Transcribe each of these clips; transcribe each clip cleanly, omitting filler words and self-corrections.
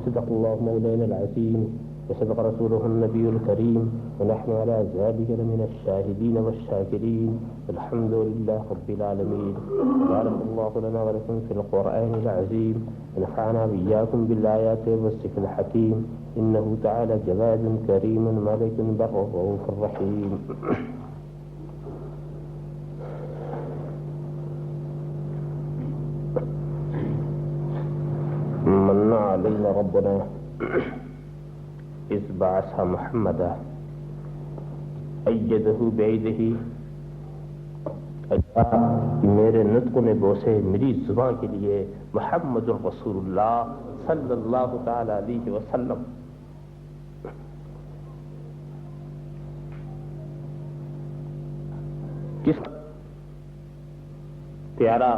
صدق الله مولانا العظيم وصدق رسوله النبي الكريم ونحن على ذلك لمن الشاهدين والشاكرين الحمد لله رب العالمين. بارك الله لنا ولكم في القرآن العظيم ونفعنا وإياكم بالآيات والذكر الحكيم إنه تعالى جواد كريم ملك بر رؤوف رحيم. من علينا ربنا إذ بعث محمدا أيده بيده میرے نطق نے بوسے میری زبان کے لیے محمد الرسول اللہ صلی اللہ تعالی علیہ وسلم. کس پیارا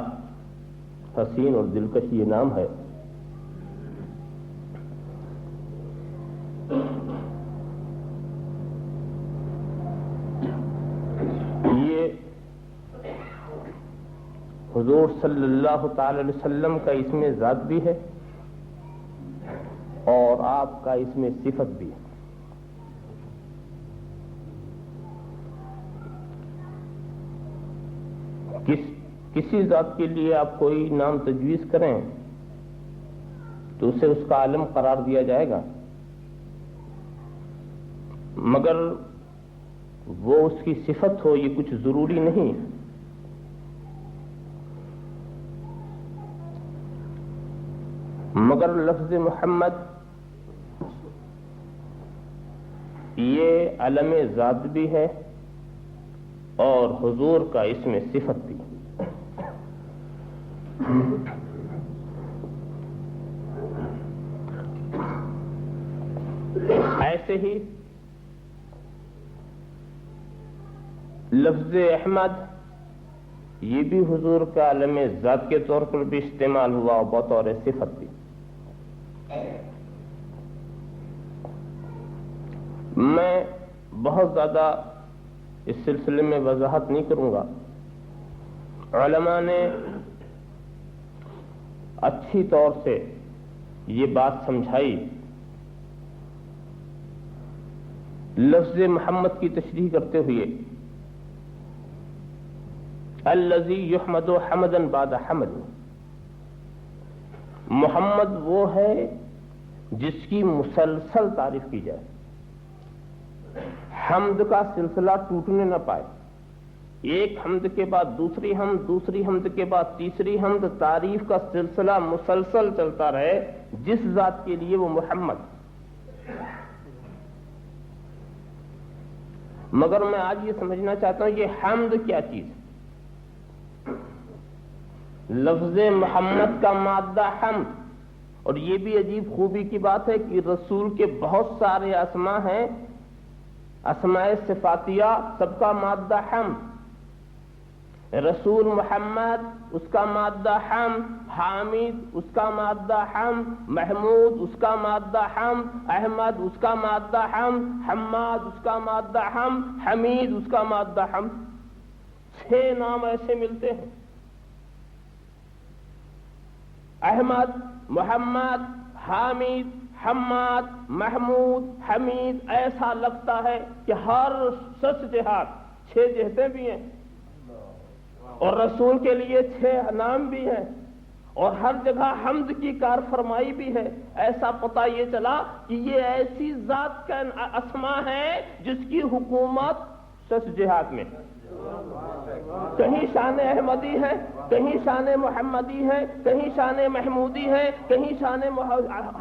حسین اور دلکش یہ نام ہے. یہ حضور صلی اللہ تعالی علیہ وسلم کا اسم ذات بھی ہے اور آپ کا اسم صفت بھی ہے. کسی ذات کے لیے آپ کوئی نام تجویز کریں تو اسے اس کا عالم قرار دیا جائے گا، مگر وہ اس کی صفت ہو یہ کچھ ضروری نہیں. مگر لفظ محمد یہ علم ذات بھی ہے اور حضور کا اسم صفت بھی. ایسے ہی لفظ احمد یہ بھی حضور کا عالم ذات کے طور پر بھی استعمال ہوا اور بطور صفت بھی. میں بہت زیادہ اس سلسلے میں وضاحت نہیں کروں گا. علماء نے اچھی طور سے یہ بات سمجھائی. لفظ محمد کی تشریح کرتے ہوئے الذی یحمد حمدا بعد حمد، محمد وہ ہے جس کی مسلسل تعریف کی جائے، حمد کا سلسلہ ٹوٹنے نہ پائے. ایک حمد کے بعد دوسری حمد، دوسری حمد کے بعد تیسری حمد، تعریف کا سلسلہ مسلسل چلتا رہے جس ذات کے لیے وہ محمد. مگر میں آج یہ سمجھنا چاہتا ہوں یہ حمد کیا چیز ہے. لفظ محمد کا مادہ حمد، اور یہ بھی عجیب خوبی کی بات ہے کہ رسول کے بہت سارے اسماء ہیں، اسماء صفاتیہ، سب کا مادہ حمد. رسول محمد اس کا مادہ حمد، حامد اس کا مادہ حمد، محمود اس کا مادہ حمد، احمد اس کا مادہ حمد، حماد اس کا مادہ حمد، حمید اس کا مادہ حمد. 6 نام ایسے ملتے ہیں. احمد، محمد، حامد، حماد، محمود، حمید. ایسا لگتا ہے کہ ہر 6 جہات 6 جہتیں بھی ہیں اور رسول کے لیے 6 نام بھی ہیں اور ہر جگہ حمد کی کار فرمائی بھی ہے. ایسا پتہ یہ چلا کہ یہ ایسی ذات کا اسماء ہے جس کی حکومت 6 جہات میں. کہیں شان احمدی ہے، کہیں شان محمدی ہے، کہیں شان محمودی ہے، کہیں شان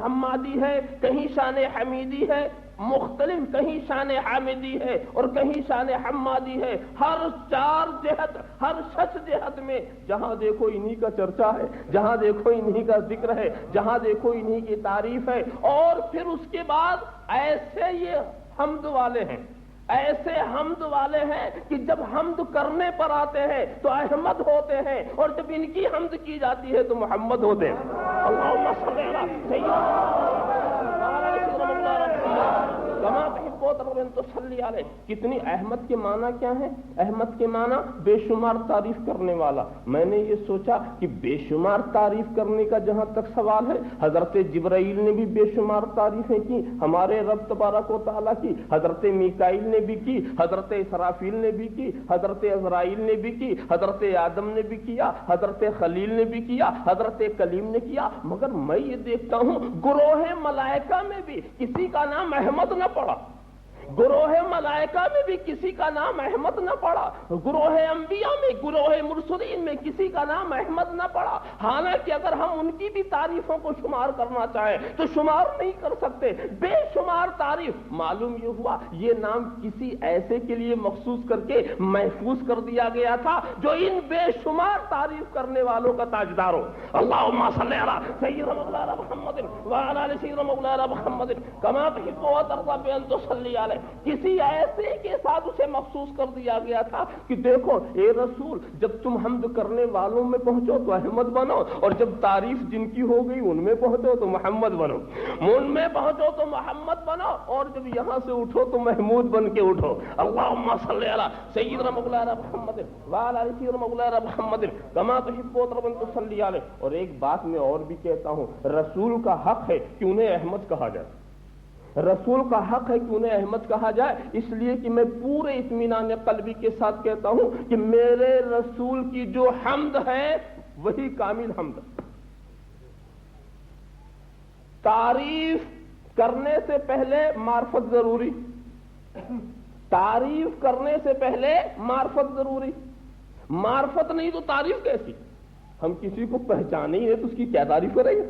حمادی ہے، کہیں شان حمیدی ہے، مختلف، کہیں شان حامدی ہے اور کہیں شان حمادی ہے. ہر 4 جہت، ہر 6 جہت میں جہاں دیکھو انہی کا چرچا ہے، جہاں دیکھو انہی کا ذکر ہے، جہاں دیکھو انہی کی تعریف ہے. اور پھر اس کے بعد ایسے یہ حمد والے ہیں، ایسے حمد والے ہیں کہ جب حمد کرنے پر آتے ہیں تو احمد ہوتے ہیں اور جب ان کی حمد کی جاتی ہے تو محمد ہوتے ہیں. اللہم صلی علی سیدنا کما تحب اطرب ان تصلی علیہ. کتنی احمد کے معنی کیا ہیں؟ احمد کے معنی بے شمار تعریف کرنے والا. میں نے یہ سوچا کہ بے شمار تعریف کرنے کا جہاں تک سوال ہے، حضرت جبرائیل نے بھی بے شمار تعریفیں کی ہمارے رب تبارک و تعالیٰ کی، حضرت میکائیل نے بھی کی، حضرت اسرافیل نے بھی کی، حضرت عزرائیل نے بھی کی، حضرت آدم نے بھی کیا، حضرت خلیل نے بھی کیا، حضرت کلیم نے کیا. مگر میں یہ دیکھتا ہوں گروہ ملائکہ میں بھی کسی کا نام احمد نہ پڑا، گروہ ملائکہ میں بھی کسی کا نام احمد نہ پڑا، گروہ انبیاء میں، گروہ مرسلین میں کسی کا نام احمد نہ پڑا. حالانکہ اگر ہم ان کی بھی تعریفوں کو شمار کرنا چاہیں تو شمار نہیں کر سکتے، بے شمار تعریف. معلوم یہ ہوا یہ نام کسی ایسے کے لیے مخصوص کر کے محفوظ کر دیا گیا تھا جو ان بے شمار تعریف کرنے والوں کا تاجدار ہو. اللہم صلی علی سیدنا مولانا محمد وعلی آل سیدنا مولانا محمد کما تحب وترضى بأن تصلی علیہ. کسی ایسے کے ساتھ اسے مخصوص کر دیا گیا تھا کہ دیکھو اے رسول، جب تم حمد کرنے والوں میں پہنچو تو احمد بنو، اور جب تعریف جن کی ہو گئی ان میں پہنچو تو محمد بنو، ان میں پہنچو تو محمد بنو، اور جب یہاں سے اٹھو تو محمود بن کے اٹھو. اللہم صلی علی سیدنا مولانا محمد وعلی آل سیدنا مولانا محمد کما تحب وترضى ان تصلی علیہ. اور ایک بات میں اور بھی کہتا ہوں، رسول کا حق ہے کہ انہیں احمد کہا جائے، رسول کا حق ہے کہ انہیں احمد کہا جائے، اس لیے کہ میں پورے اطمینان قلبی کے ساتھ کہتا ہوں کہ میرے رسول کی جو حمد ہے وہی کامل حمد. تعریف کرنے سے پہلے معرفت ضروری، تعریف کرنے سے پہلے معرفت ضروری. معرفت نہیں تو تعریف کیسی؟ ہم کسی کو پہچانے ہی نہیں تو اس کی کیا تعریف کریں گے؟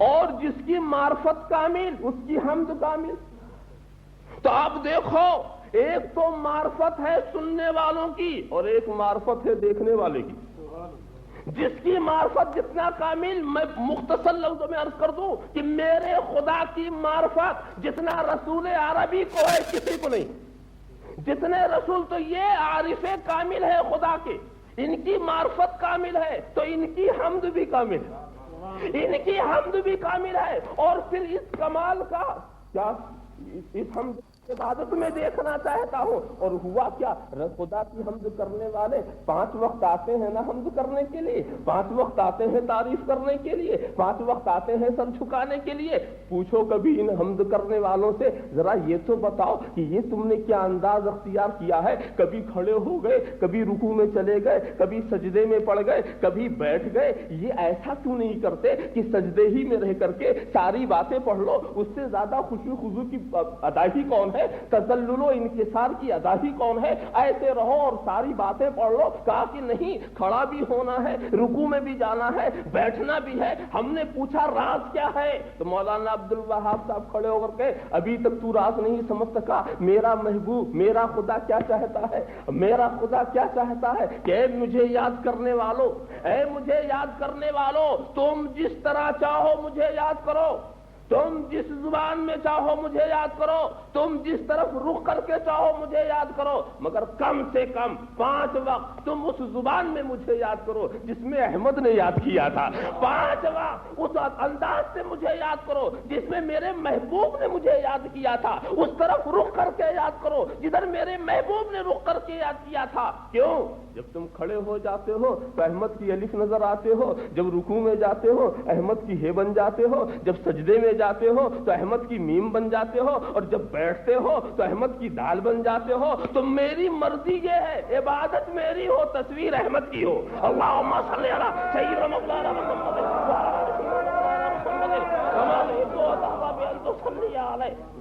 اور جس کی معرفت کامل اس کی حمد کامل. تو آپ دیکھو ایک تو معرفت ہے سننے والوں کی اور ایک معرفت ہے دیکھنے والے کی. جس کی معرفت جتنا کامل، میں مختصر لفظوں میں عرض کر دوں کہ میرے خدا کی معرفت جتنا رسول عربی کو ہے کسی کو نہیں. جتنے رسول تو یہ عارف کامل ہے خدا کے، ان کی معرفت کامل ہے تو ان کی حمد بھی کامل ہے، ان کی حمد بھی کامل ہے. اور پھر اس کمال کا کیا اس حمد عبادت میں دیکھنا چاہتا ہوں. اور ہوا کیا، خدا کی حمد کرنے والے 5 وقت آتے ہیں نا حمد کرنے کے لیے، 5 وقت آتے ہیں تعریف کرنے کے لیے، 5 وقت آتے ہیں سر جھکانے کے لیے. پوچھو کبھی ان حمد کرنے والوں سے ذرا یہ تو بتاؤ کہ یہ تم نے کیا انداز اختیار کیا ہے؟ کبھی کھڑے ہو گئے، کبھی رکوع میں چلے گئے، کبھی سجدے میں پڑ گئے، کبھی بیٹھ گئے. یہ ایسا کیوں نہیں کرتے کہ سجدے ہی میں رہ کر کے ساری باتیں پڑھ لو؟ اس سے زیادہ خشوع خضوع کی ادائیگی کون ہے؟ تذلل و انکسار کی ادائیگی کون ہے؟ ایسے رہو اور ساری باتیں پڑھ لو. کہا کہ نہیں، کھڑا بھی ہونا ہے، رکوع میں بھی جانا ہے، بیٹھنا بھی ہے. ہم نے پوچھا راز کیا ہے؟ تو مولانا عبد الوہاب صاحب کھڑے ہو کر کے ابھی تک تو راز نہیں سمجھ سکا. میرا محبوب، میرا خدا کیا چاہتا ہے؟ میرا خدا کیا چاہتا ہے کہ اے مجھے یاد کرنے والوں، اے مجھے یاد کرنے والوں، تم جس طرح چاہو مجھے یاد کرو، تم جس زبان میں چاہو مجھے یاد کرو، تم جس طرف رخ کر کے چاہو مجھے یاد کرو، مگر کم سے کم 5 وقت تم اس زبان میں مجھے یاد کرو جس میں احمد نے یاد کیا تھا. 5 وقت اس انداز سے مجھے یاد کرو جس میں میرے محبوب نے مجھے یاد کیا تھا. اس طرف رخ کر کے یاد کرو جدھر میرے محبوب نے رخ کر کے یاد کیا تھا. کیوں؟ جب تم کھڑے ہو جاتے ہو تو احمد کی الف نظر آتے ہو، جب رکوع میں جاتے ہو احمد کی ہے بن جاتے ہو، جب سجدے میں جاتے ہو تو احمد کی میم بن جاتے ہو، اور جب بیٹھتے ہو تو احمد کی دال بن جاتے ہو. تو میری مرضی یہ ہے عبادت میری ہو، تصویر احمد کی ہو. اللہم صلی علی سیدنا مولانا محمد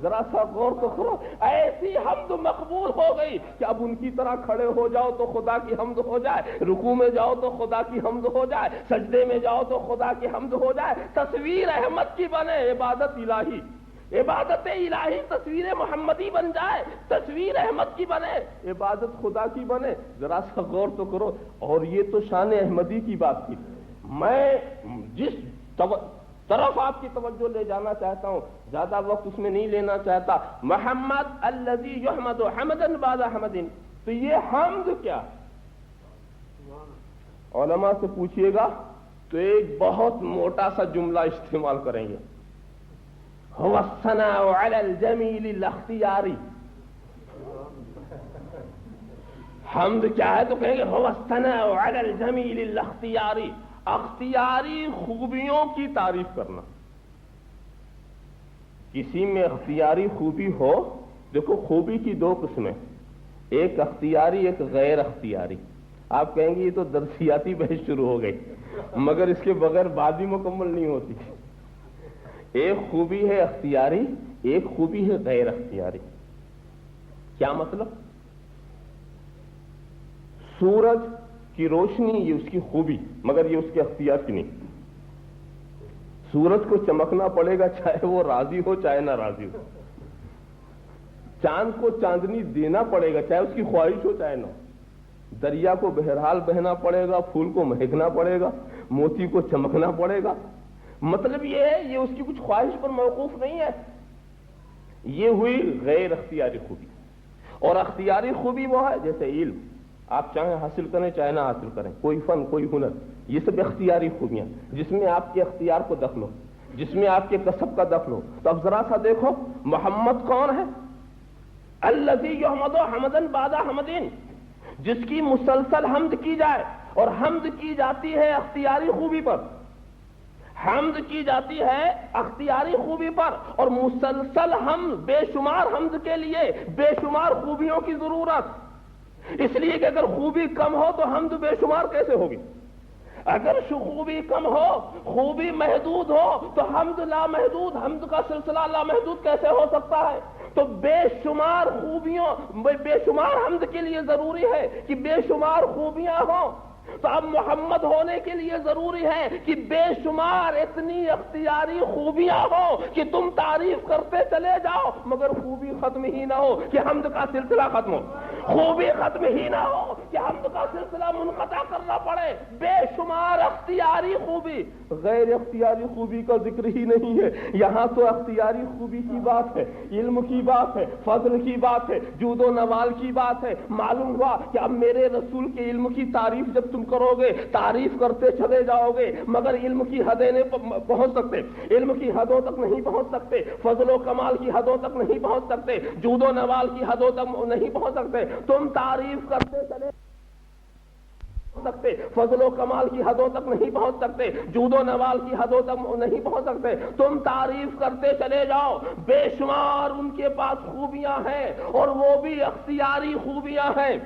ذرا سا غور تو کرو. ایسی حمد مقبول ہو گئی کہ اب ان کی طرح کھڑے ہو جاؤ تو خدا کی حمد ہو جائے، رکوع میں جاؤ تو خدا کی حمد ہو جائے، سجدے میں جاؤ تو خدا کی حمد ہو جائے. تصویر احمد کی بنے، عبادت الہی، عبادت الہی تصویر محمدی بن جائے، تصویر احمد کی بنے، عبادت خدا کی بنے. ذرا سا غور تو کرو. اور یہ تو شان احمدی کی بات تھی. میں جس طرف آپ کی توجہ لے جانا چاہتا ہوں، زیادہ وقت اس میں نہیں لینا چاہتا. محمد الذی یحمد حمدا بعد حمد. تو یہ حمد کیا؟ علماء سے پوچھئے گا تو ایک بہت موٹا سا جملہ استعمال کریں گے، هو الثناء علی الجمیل الاختیاری. حمد کیا ہے تو کہیں گے هو الثناء علی الجمیل الاختیاری، اختیاری خوبیوں کی تعریف کرنا. کسی میں اختیاری خوبی ہو، دیکھو خوبی کی دو قسمیں، ایک اختیاری ایک غیر اختیاری. آپ کہیں گے یہ تو درسیاتی بحث شروع ہو گئی، مگر اس کے بغیر بات بھی مکمل نہیں ہوتی. ایک خوبی ہے اختیاری، ایک خوبی ہے غیر اختیاری. کیا مطلب؟ سورج کی روشنی یہ اس کی خوبی، مگر یہ اس کے اختیار کی نہیں. سورج کو چمکنا پڑے گا چاہے وہ راضی ہو چاہے نہ راضی ہو. چاند کو چاندنی دینا پڑے گا چاہے اس کی خواہش ہو چاہے نہ ہو. دریا کو بہرحال بہنا پڑے گا، پھول کو مہکنا پڑے گا، موتی کو چمکنا پڑے گا. مطلب یہ ہے یہ اس کی کچھ خواہش پر موقوف نہیں ہے. یہ ہوئی غیر اختیاری خوبی. اور اختیاری خوبی وہ ہے جیسے علم، آپ چاہیں حاصل کریں چاہے نہ حاصل کریں، کوئی فن کوئی ہنر، یہ سب اختیاری خوبیاں جس میں آپ کے اختیار کو دخل ہو، جس میں آپ کے کسب کا دخل ہو. تو اب ذرا سا دیکھو محمد کون ہے؟ الذی یحمد حمدا بعد حمدین، جس کی مسلسل حمد کی جائے، اور حمد کی جاتی ہے اختیاری خوبی پر، حمد کی جاتی ہے اختیاری خوبی پر، اور مسلسل حمد، بے شمار حمد کے لیے بے شمار خوبیوں کی ضرورت. اس لیے کہ اگر خوبی کم ہو تو حمد بے شمار کیسے ہوگی؟ اگر خوبی کم ہو، خوبی محدود ہو تو حمد لامحدود، حمد کا سلسلہ لامحدود کیسے ہو سکتا ہے؟ تو بے شمار خوبیوں، بے شمار حمد کے لیے ضروری ہے کہ بے شمار خوبیاں ہوں. تو اب محمد ہونے کے لیے ضروری ہے کہ بے شمار اتنی اختیاری خوبیاں ہوں کہ تم تعریف کرتے چلے جاؤ مگر خوبی ختم ہی نہ ہو کہ حمد کا سلسلہ ختم ہو، خوبی ختم ہی نہ ہو کہ حمد کا سلسلہ منقطع کرنا پڑے. بے شمار اختیاری خوبی، غیر اختیاری خوبی کا ذکر ہی نہیں ہے. یہاں تو اختیاری خوبی کی بات ہے، علم کی بات ہے، فضل کی بات ہے، جود و نوال کی بات ہے. معلوم ہوا کہ اب میرے رسول کے علم کی تعریف جب تم کرو گے، تعریف کرتے چلے جاؤ گے مگر علم کی حدیں نہیں پہنچ سکتے، علم کی حدوں تک نہیں پہنچ سکتے، فضل و کمال کی حدوں تک نہیں پہنچ سکتے، جود و نوال کی حدوں تک نہیں پہنچ سکتے. تم تعریف کرتے چلے سکتے، فضل و کمال کی حدوں تک نہیں پہنچ سکتے، جود و نوال کی حدوں تک نہیں پہنچ سکتے. تم تعریف کرتے چلے جاؤ، بے شمار ان کے پاس خوبیاں ہیں، اور وہ بھی اختیاری خوبیاں ہیں،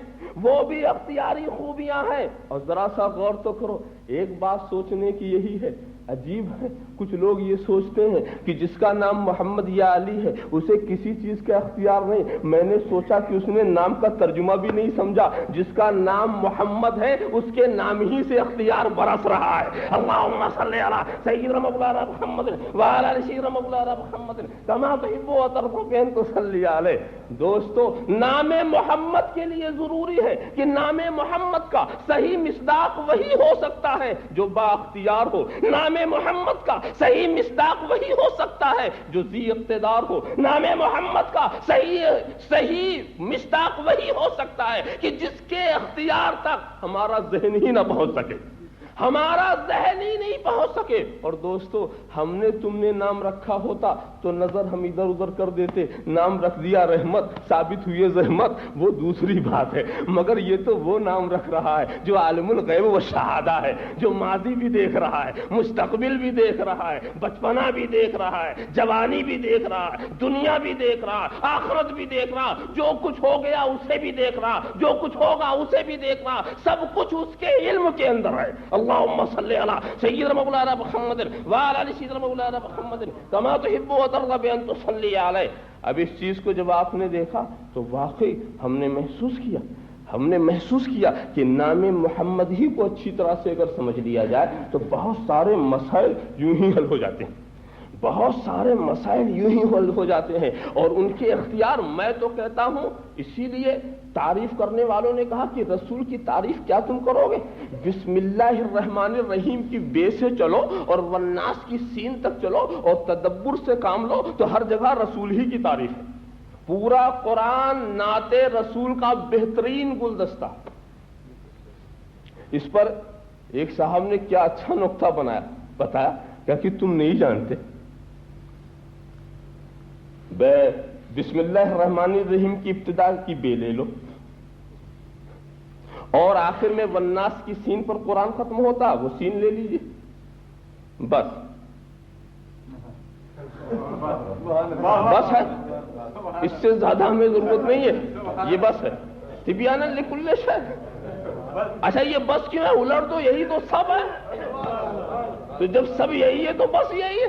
وہ بھی اختیاری خوبیاں ہیں. اور ذرا سا غور تو کرو، ایک بات سوچنے کی یہی ہے، عجیب ہے کچھ لوگ یہ سوچتے ہیں کہ جس کا نام محمد یا علی ہے اسے کسی چیز کا اختیار نہیں. میں نے سوچا کہ اس نے نام کا ترجمہ بھی نہیں سمجھا. جس کا نام محمد ہے اس کے نام ہی سے اختیار برس رہا ہے. اللہم صلی علی سیدنا مولانا محمد وعلی آل سیدنا مولانا محمد کما تحب و ترضى ان تصلی علیہ. دوستو نام محمد کے لیے ضروری ہے کہ نام محمد کا صحیح مصداق وہی ہو سکتا ہے جو با اختیار ہو. نام محمد کا صحیح مصداق وہی ہو سکتا ہے جو ذی اقتدار ہو. نام محمد کا صحیح مصداق وہی ہو سکتا ہے کہ جس کے اختیار تک ہمارا ذہن ہی نہ پہنچ سکے، ہمارا ذہن ہی نہیں پہنچ سکے. اور دوستو ہم نے تم نے نام رکھا ہوتا تو نظر ہم ادھر ادھر کر دیتے، نام رکھ دیا رحمت ثابت ہوئی زحمت، وہ دوسری بات ہے. مگر یہ تو وہ نام رکھ رہا ہے جو عالم الغیب و شہادہ ہے، جو ماضی بھی دیکھ رہا ہے، مستقبل بھی دیکھ رہا ہے، بچپنا بھی دیکھ رہا ہے، جوانی بھی دیکھ رہا ہے، دنیا بھی دیکھ رہا ہے، آخرت بھی دیکھ رہا، جو کچھ ہو گیا اسے بھی دیکھ رہا، جو کچھ ہوگا اسے بھی دیکھ رہا، سب کچھ اس کے علم کے اندر ہے. اللہم صلی علی سیدنا مولانا محمد وعلی آل سیدنا مولانا محمد کما تحب و ترضى ان تصلی علیہ. اب اس چیز کو جب آپ نے دیکھا تو واقعی ہم نے محسوس کیا کہ نام محمد ہی کو اچھی طرح سے اگر سمجھ لیا جائے تو بہت سارے مسائل یوں ہی حل ہو جاتے ہیں، بہت سارے مسائل یوں ہی حل ہو جاتے ہیں. اور ان کے اختیار، میں تو کہتا ہوں، اسی لیے تعریف کرنے والوں نے کہا کہ رسول کی تعریف کیا تم کرو گے، بسم اللہ الرحمن الرحیم کی بے سے چلو اور والناس کی سین تک چلو اور تدبر سے کام لو تو ہر جگہ رسول ہی کی تعریف ہے. پورا قرآن نعت رسول کا بہترین گلدستہ. اس پر ایک صاحب نے کیا اچھا نقطہ بتایا کہ تم نہیں جانتے، بسم اللہ الرحمن الرحیم کی ابتدا کی بے لے لو اور آخر میں والناس کی سین پر قرآن ختم ہوتا، وہ سین لے لیجیے، بس ہے، اس سے زیادہ ہمیں ضرورت نہیں ہے، یہ بس ہے تبیانا لکل شیء۔ اچھا یہ بس کیوں ہے؟ الٹ تو یہی تو سب ہے، تو جب سب یہی ہے تو بس یہی ہے۔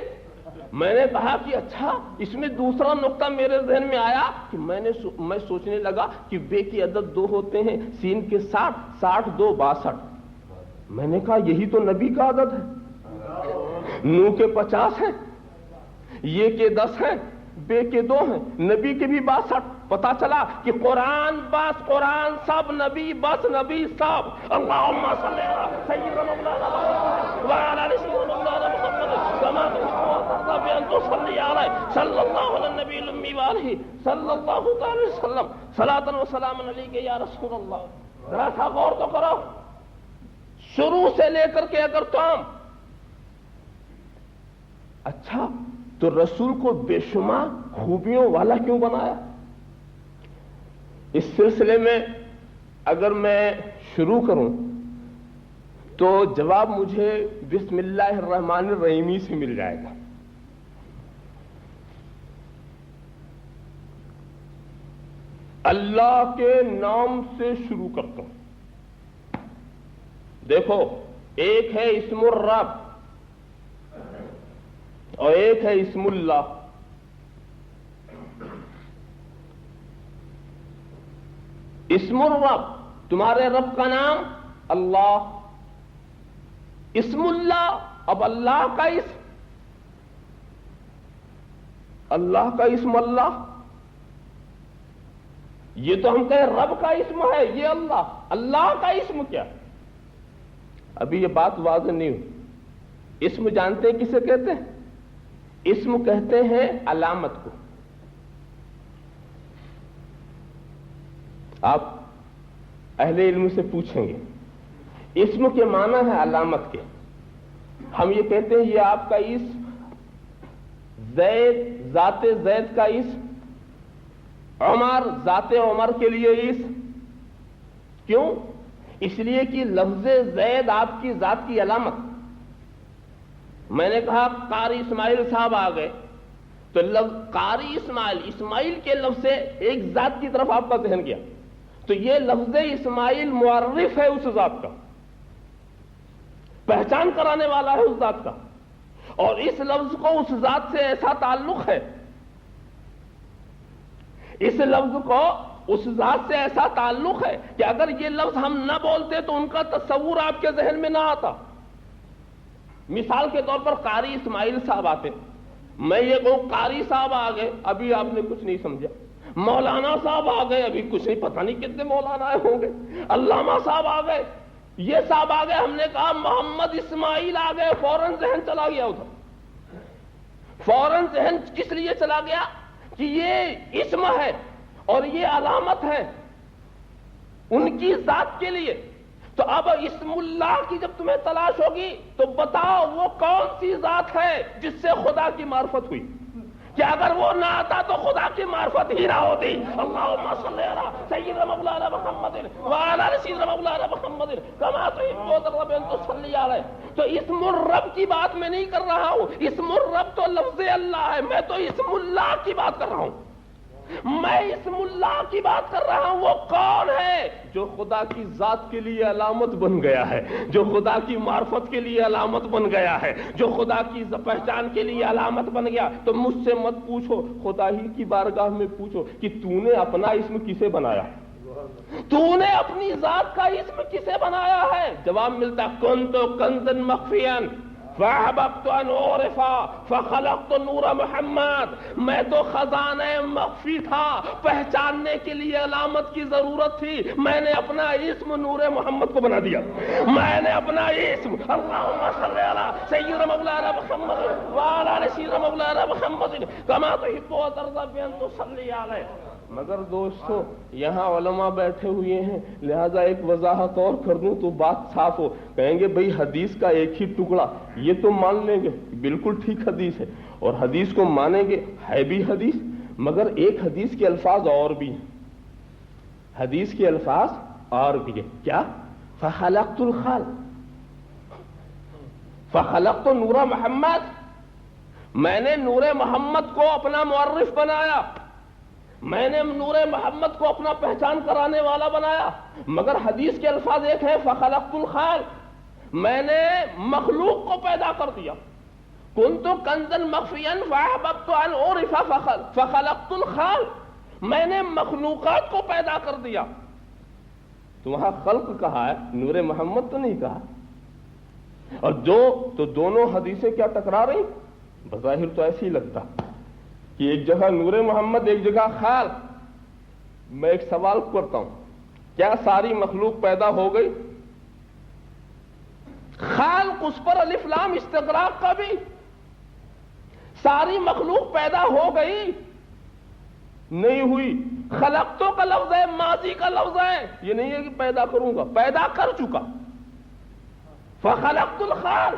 میں نے کہا کہ اچھا اس میں دوسرا نقطہ میرے ذہن میں آیا کہ میں سوچنے لگا کہ بے کی عدد 2 ہوتے ہیں، سین کے 60، 60 2 62۔ میں نے کہا یہی تو نبی کا عدد ہے، نو کے 50 ہیں، یہ کے 10 ہیں، بے کے 2 ہیں، نبی کے بھی 62۔ پتا چلا کہ قرآن بس، قرآن سب، نبی بس، نبی سب۔ اللہم صلی علی سیدنا مولانا محمد وعلی آل سیدنا مولانا محمد کما تحب وترضى بأن تصلي عليه صلی اللہ علی النبی الأمی وآلہ صلی اللہ تعالی وسلم صلاۃ وسلام علیک یا رسول اللہ۔ ذرا سا غور تو کرو، شروع سے لے کر کے اگر تم اچھا تو رسول کو بے شمار خوبیوں والا کیوں بنایا؟ اس سلسلے میں اگر میں شروع کروں تو جواب مجھے بسم اللہ الرحمن الرحیم سے مل جائے گا۔ اللہ کے نام سے شروع کرتا ہوں۔ دیکھو، ایک ہے اسم الرب اور ایک ہے اسم اللہ۔ اسم الرب، تمہارے رب کا نام اللہ، اسم اللہ، اب اللہ کا اسم، اللہ کا اسم اللہ، یہ تو ہم کہیں رب کا اسم ہے، یہ اللہ، اللہ کا اسم کیا؟ ابھی یہ بات واضح نہیں ہوئی۔ اسم جانتے ہیں کسے کہتے ہیں؟ اسم کہتے ہیں علامت کو۔ آپ اہل علم سے پوچھیں گے اسم کے معنی ہے علامت کے، ہم یہ کہتے ہیں یہ آپ کا اسم زید، ذات زید کا اسم، عمر، ذات عمر کے لیے اسم۔ کیوں؟ اس لیے کہ لفظ زید آپ کی ذات کی علامت۔ میں نے کہا قاری اسماعیل صاحب آ گئے تو قاری اسماعیل، اسماعیل کے لفظ سے ایک ذات کی طرف آپ کا ذہن گیا، تو یہ لفظ اسماعیل معرف ہے اس ذات کا، پہچان کرانے والا ہے اس ذات کا، اور اس لفظ کو اس ذات سے ایسا تعلق ہے، اس لفظ کو اس ذات سے ایسا تعلق ہے کہ اگر یہ لفظ ہم نہ بولتے تو ان کا تصور آپ کے ذہن میں نہ آتا۔ مثال کے طور پر قاری اسماعیل صاحب آتے، میں یہ کہوں قاری صاحب آ گئے، ابھی آپ نے کچھ نہیں سمجھا۔ مولانا صاحب آ گئے، ابھی کچھ نہیں، پتہ نہیں کتنے مولانا ہوں گے۔ علامہ صاحب آ گئے، یہ صاحب آ گئے، ہم نے کہا محمد اسماعیل آ گئے، فوراً ذہن چلا گیا ادھر۔ فوراً ذہن کس لیے چلا گیا کہ یہ اسم ہے اور یہ علامت ہے ان کی ذات کے لیے۔ تو اب اسم اللہ کی جب تمہیں تلاش ہوگی تو بتاؤ وہ کون سی ذات ہے جس سے خدا کی معرفت ہوئی، کہ اگر وہ نہ آتا تو خدا کی معرفت ہی نہ ہوتی۔ اللہم صلی علی سیدنا مولانا محمد وعلی آل سیدنا مولانا محمد کما تحب وترضى بأن تصلي علیہ۔ تو اسم الرب کی بات میں نہیں کر رہا ہوں، اسم الرب تو لفظ اللہ ہے، میں تو اسم اللہ کی بات کر رہا ہوں۔ میں اسم اللہ کی بات کر رہا ہوں، وہ کون ہے جو خدا کی ذات کے لیے علامت بن گیا ہے، جو خدا کی معرفت کے لیے علامت بن گیا ہے، جو خدا کی پہچان کے لیے علامت بن گیا۔ تو مجھ سے مت پوچھو، خدا ہی کی بارگاہ میں پوچھو کہ تو نے اپنا اسم کسے بنایا، تو نے اپنی ذات کا اسم کسے بنایا ہے؟ جواب ملتا کنت کنزا مخفیا فاحببت ان اعرف فخلقت نور محمد، میں تو خزانہ مخفی تھا، پہچاننے کے لیے علامت کی ضرورت تھی، میں نے اپنا اسم نور محمد کو بنا دیا۔ میں نے اپنا اسم اللہم صلی علی سیدنا مولانا محمد وعلی آل سیدنا مولانا محمد کما تحب وترضى بأن تصلي علیہ۔ مگر دوستو یہاں علماء بیٹھے ہوئے ہیں، لہذا ایک وضاحت اور کر دوں تو بات صاف ہو۔ کہیں گے بھئی حدیث کا ایک ہی ٹکڑا، یہ تو مان لیں گے بالکل ٹھیک حدیث ہے، اور حدیث کو مانیں گے، ہے بھی حدیث، مگر ایک حدیث کے الفاظ اور بھی ہیں، حدیث کے الفاظ اور بھی ہیں، کیا؟ فخلقت الخال، فخلقت نور محمد، میں نے نور محمد کو اپنا معرف بنایا، میں نے نور محمد کو اپنا پہچان کرانے والا بنایا، مگر حدیث کے الفاظ ایک ہے فخلقت الخال، میں نے مخلوق کو پیدا کر دیا، کنت کنزا مخفیا فاحببت ان اعرف فخلقت الخال، میں نے مخلوقات کو پیدا کر دیا۔ تو وہاں خلق کہا ہے، نور محمد تو نہیں کہا۔ اور تو دونوں حدیثیں کیا ٹکرا رہی؟ بظاہر تو ایسے ہی لگتا کہ ایک جگہ نور محمد ایک جگہ خال۔ میں ایک سوال کرتا ہوں، کیا ساری مخلوق پیدا ہو گئی؟ خالق اس پر الف لام استغراق کا بھی، ساری مخلوق پیدا ہو گئی نہیں ہوئی۔ خلقتوں کا لفظ ہے، ماضی کا لفظ ہے، یہ نہیں ہے کہ پیدا کروں گا، پیدا کر چکا۔ فخلقت الخال،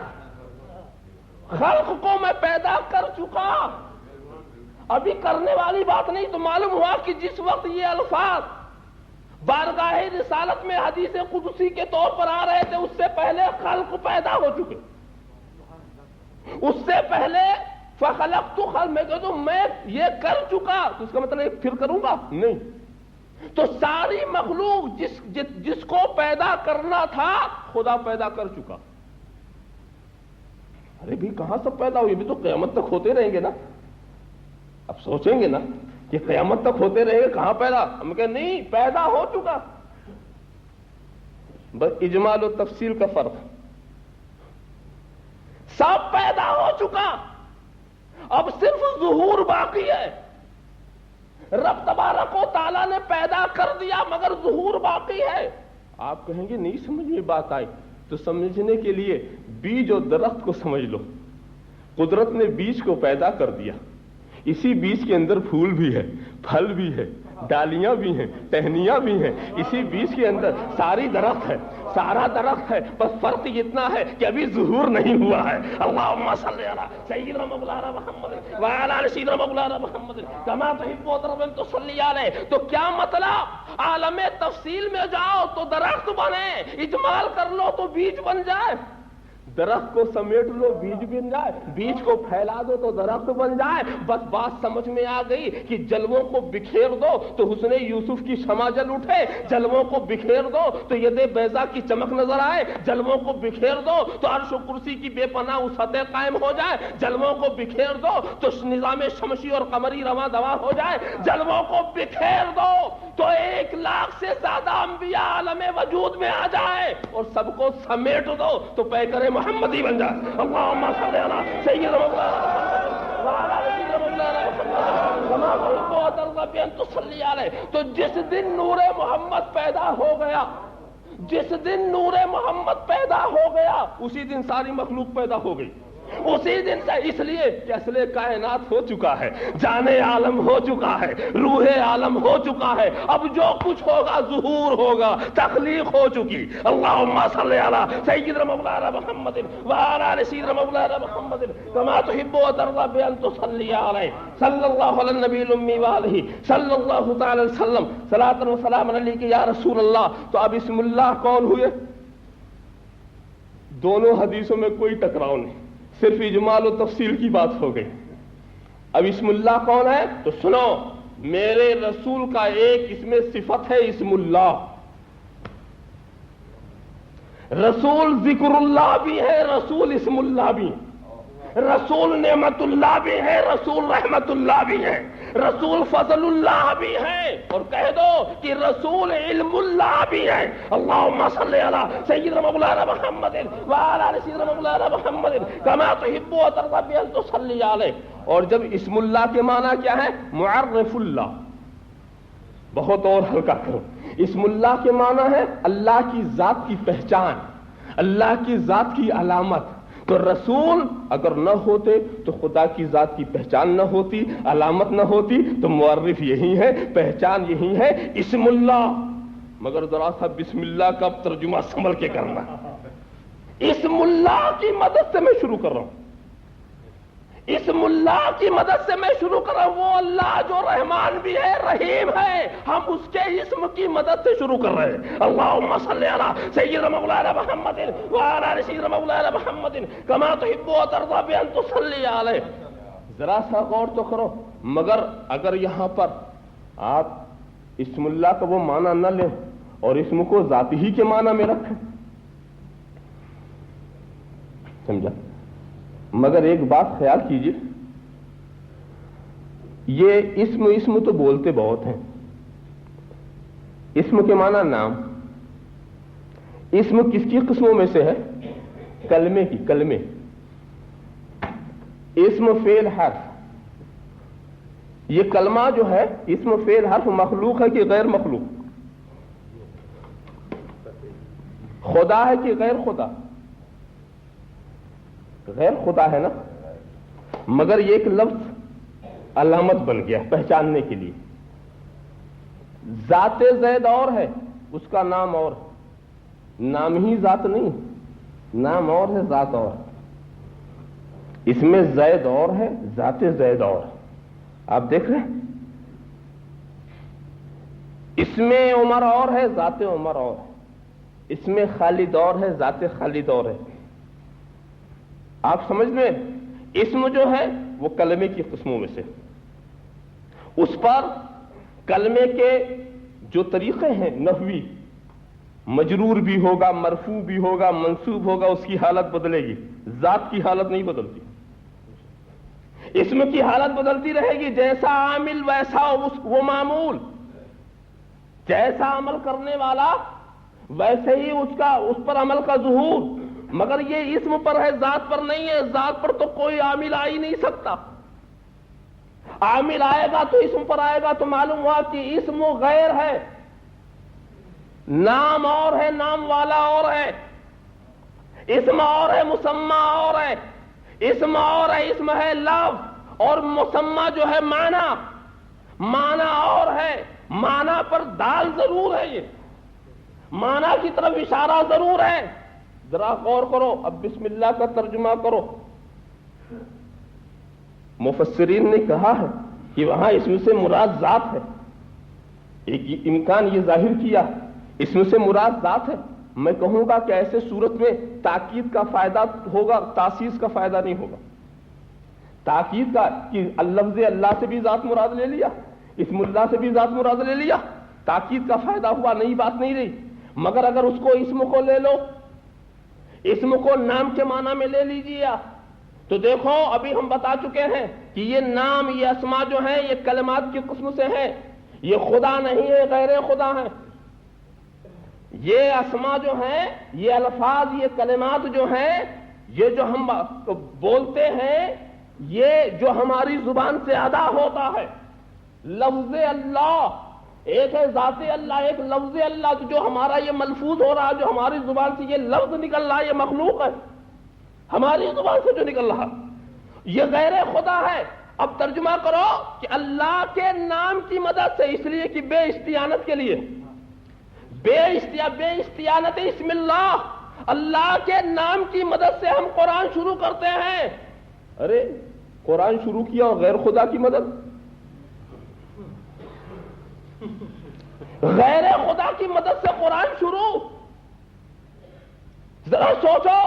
خلق کو میں پیدا کر چکا، ابھی کرنے والی بات نہیں۔ تو معلوم ہوا کہ جس وقت یہ الفاظ بارگاہ رسالت میں حدیث قدسی کے طور پر آ رہے تھے، اس سے پہلے خلق پیدا ہو چکے، اس سے پہلے فخلقت خلق، میں کہتا ہوں میں یہ کر چکا، تو اس کا مطلب پھر کروں گا نہیں۔ تو ساری مخلوق جس کو پیدا کرنا تھا خدا پیدا کر چکا۔ ارے بھی کہاں سب پیدا ہوئی؟ بھی تو قیامت تک ہوتے رہیں گے نا۔ اب سوچیں گے نا کہ قیامت تک ہوتے رہیں گے، کہاں پیدا؟ ہم کہیں نہیں، پیدا ہو چکا۔ بس اجمال و تفصیل کا فرق، سب پیدا ہو چکا، اب صرف ظہور باقی ہے۔ رب تبارک و تعالیٰ نے پیدا کر دیا مگر ظہور باقی ہے۔ آپ کہیں گے نہیں سمجھ میں بات آئی، تو سمجھنے کے لیے بیج اور درخت کو سمجھ لو۔ قدرت نے بیج کو پیدا کر دیا، اسی بیج کے اندر پھول بھی ہے، پھل بھی ہے، ڈالیاں بھی ہیں، ٹہنیاں بھی ہیں، اسی بیج کے اندر ساری درخت ہے، سارا درخت ہے، بس فرق اتنا ہے کہ ابھی ظہور نہیں ہوا ہے۔ اللہم صلی علی سیدنا مولانا محمد وعلی آل سیدنا مولانا محمد کما تحب و ترضى ان تصلی علیہ۔ تو کیا مطلب؟ عالم تفصیل میں جاؤ تو درخت بنے، اجمال کر لو تو بیج بن جائے، درخت کو سمیٹ لو بیج بن جائے، بیج کو پھیلا دو تو درخت بن جائے۔ بس بات سمجھ میں آ گئی کہ جلووں کو بکھیر دو تو حسن یوسف کی شمع جل اٹھے، جلووں کو بکھیر دو تو ید بیضا کی چمک نظر آئے، جلووں کو بکھیر دو تو عرش و کرسی کی بے پناہ وسعت قائم ہو جائے، جلووں کو بکھیر دو تو نظام شمسی اور قمری رواں دواں ہو جائے، جلووں کو بکھیر دو تو 1,00,000 سے زیادہ انبیاء عالم وجود میں آ جائے، اور سب کو سمیٹ دو تو پیکر محمدی بن جائے۔ اللہم صلی علی سیدنا مولانا محمد وعلی آل سیدنا مولانا محمد کما تحب و ترضى ان تصلی علیہ۔ تو جس دن نور محمد پیدا ہو گیا، جس دن نور محمد پیدا ہو گیا، اسی دن ساری مخلوق پیدا ہو گئی، اسی دن سے، اس لیے کہ اصل کائنات ہو چکا ہے، جان عالم ہو چکا ہے، روح عالم ہو چکا ہے، اب جو کچھ ہوگا ظہور ہوگا، تخلیق ہو چکی۔ اللہم صلی علی سیدنا مولانا محمد وعلی آل سیدنا مولانا محمد کما تحب و ترضى ان تصلی علیہ صلی اللہ علی النبی الامی وآلہ صلی اللہ تعالی وسلم صلاۃ و سلام علیک یا رسول اللہ۔ تو اب اسم اللہ کون ہوئے؟ دونوں حدیثوں میں کوئی ٹکراؤ نہیں، صرف اجمال و تفصیل کی بات ہو گئی۔ اب اسم اللہ کون ہے؟ تو سنو، میرے رسول کا ایک اس میں صفت ہے اسم اللہ۔ رسول ذکر اللہ بھی ہے، رسول اسم اللہ بھی ہے، رسول نعمت اللہ بھی ہے، رسول رحمت اللہ بھی ہے، رسول فضل اللہ بھی ہے، اور کہہ دو کہ رسول علم اللہ بھی ہے۔ اللہم صلی علی سیدنا مولانا محمد وعلی آل سیدنا مولانا محمد کما تحب و ترضى ان تصلی علیہ۔ اور جب اسم اللہ کے معنی کیا ہے؟ معرف اللہ۔ بہت اور ہلکا کرو، اسم اللہ کے معنی ہے اللہ کی ذات کی پہچان، اللہ کی ذات کی علامت۔ تو رسول اگر نہ ہوتے تو خدا کی ذات کی پہچان نہ ہوتی، علامت نہ ہوتی، تو معرف یہی ہے، پہچان یہی ہے، اسم اللہ۔ مگر ذرا سا بسم اللہ کا ترجمہ سنبھل کے کرنا۔ اسم اللہ کی مدد سے میں شروع کر رہا ہوں، اسم اللہ کی مدد سے میں شروع کر رہا ہوں، وہ اللہ جو رحمان بھی ہے رحیم ہے، ہم اس کے اسم کی مدد سے شروع کر رہے ہیں۔ اللہم صلی علی سیدنا مولانا محمد وعلی آل سیدنا مولانا محمد کما تحب و ترضی بان تصلی علیہ۔ ذرا سا غور تو کرو، مگر اگر یہاں پر آپ اسم اللہ کا وہ معنی نہ لیں اور اسم کو ذات ہی کے معنی میں رکھیں، سمجھا؟ مگر ایک بات خیال کیجئے، یہ اسم تو بولتے بہت ہیں، اسم کے معنی نام، اسم کس کی قسموں میں سے ہے؟ کلمے کی، کلمے، اسم فعل حرف۔ یہ کلمہ جو ہے اسم فعل حرف مخلوق ہے کہ غیر مخلوق؟ خدا ہے کہ غیر خدا؟ غیر خدا ہے نا، مگر یہ ایک لفظ علامت بن گیا پہچاننے کے لیے۔ ذات زید اور ہے، اس کا نام اور، نام ہی ذات نہیں، نام اور ہے ذات اور۔ اس میں زید اور ہے، ذات زید اور۔ آپ دیکھ رہے ہیں، اس میں عمر اور ہے، ذات عمر اور ہے، اس میں خالد اور ہے، ذات خالد اور ہے۔ آپ سمجھ لیں، اسم جو ہے وہ کلمے کی قسموں میں سے، اس پر کلمے کے جو طریقے ہیں نحوی، مجرور بھی ہوگا، مرفوع بھی ہوگا، منصوب ہوگا، اس کی حالت بدلے گی، ذات کی حالت نہیں بدلتی۔ اسم کی حالت بدلتی رہے گی، جیسا عامل ویسا وہ معمول، جیسا عمل کرنے والا ویسے ہی اس پر عمل کا ظہور، مگر یہ اسم پر ہے، ذات پر نہیں ہے۔ ذات پر تو کوئی عامل آ ہی نہیں سکتا، عامل آئے گا تو اسم پر آئے گا، تو معلوم ہوا کہ اسم غیر ہے، نام اور ہے، نام والا اور ہے، اسم اور ہے، مسمى اور ہے، اسم اور ہے، اسم ہے لفظ، اور مسمى جو ہے معنی، معنی اور ہے، معنی پر دال ضرور ہے، یہ معنی کی طرف اشارہ ضرور ہے۔ ذرا غور کرو، اب بسم اللہ کا ترجمہ کرو۔ مفسرین نے کہا ہے کہ وہاں اسم سے مراد ذات ہے، ایک امکان یہ ظاہر کیا اسم سے مراد ذات ہے۔ میں کہوں گا کہ ایسے صورت میں تاکید کا فائدہ ہوگا، تاسیس کا فائدہ نہیں ہوگا۔ تاکید کا کہ لفظ اللہ سے بھی ذات مراد لے لیا، اسم اللہ سے بھی ذات مراد لے لیا، تاکید کا فائدہ ہوا، نئی بات نہیں رہی۔ مگر اگر اس کو اسم کو لے لو، اسم کو نام کے معنی میں لے لیجیے، تو دیکھو ابھی ہم بتا چکے ہیں کہ یہ نام، یہ اسما جو ہیں یہ کلمات کی قسم سے ہیں، یہ خدا نہیں ہے، غیر خدا ہیں۔ یہ اسما جو ہیں، یہ الفاظ، یہ کلمات جو ہیں، یہ جو ہم بولتے ہیں، یہ جو ہماری زبان سے ادا ہوتا ہے، لفظ اللہ ایک ہے، ذات اللہ ایک، لفظ اللہ جو ہمارا یہ ملفوظ ہو رہا ہے، جو ہماری زبان سے یہ لفظ نکل رہا ہے، یہ مخلوق ہے، ہماری زبان سے جو نکل رہا یہ غیر خدا ہے۔ اب ترجمہ کرو کہ اللہ کے نام کی مدد سے، اس لیے کہ بے استعانت کے لیے، بے استعانت اسم اللہ، اللہ کے نام کی مدد سے ہم قرآن شروع کرتے ہیں۔ ارے قرآن شروع کیا اور غیر خدا کی مدد، غیر خدا کی مدد سے قرآن شروع۔ ذرا سوچو،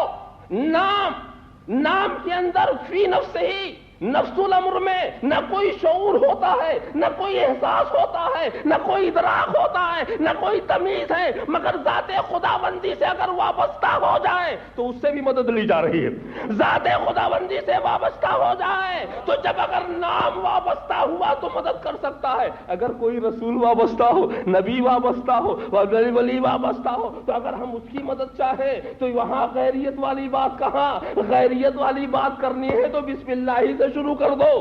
نام کے اندر فی نفس ہی، نفس الامر میں نہ کوئی شعور ہوتا ہے، نہ کوئی احساس ہوتا ہے، نہ کوئی ادراک ہوتا ہے، نہ کوئی تمیز ہے، مگر ذات خداوندی سے اگر وابستہ ہو جائے تو اس سے بھی مدد لی جا رہی ہے۔ ذات خداوندی سے وابستہ ہو جائے تو جب اگر نام وابستہ ہوا تو مدد کر سکتا ہے۔ اگر کوئی رسول وابستہ ہو، نبی وابستہ ہو، ولی وابستہ ہو، تو اگر ہم اس کی مدد چاہیں تو وہاں غیریت والی بات کہاں؟ غیریت والی بات کرنی ہے تو بسم اللہ ہی سے شروع کر دو۔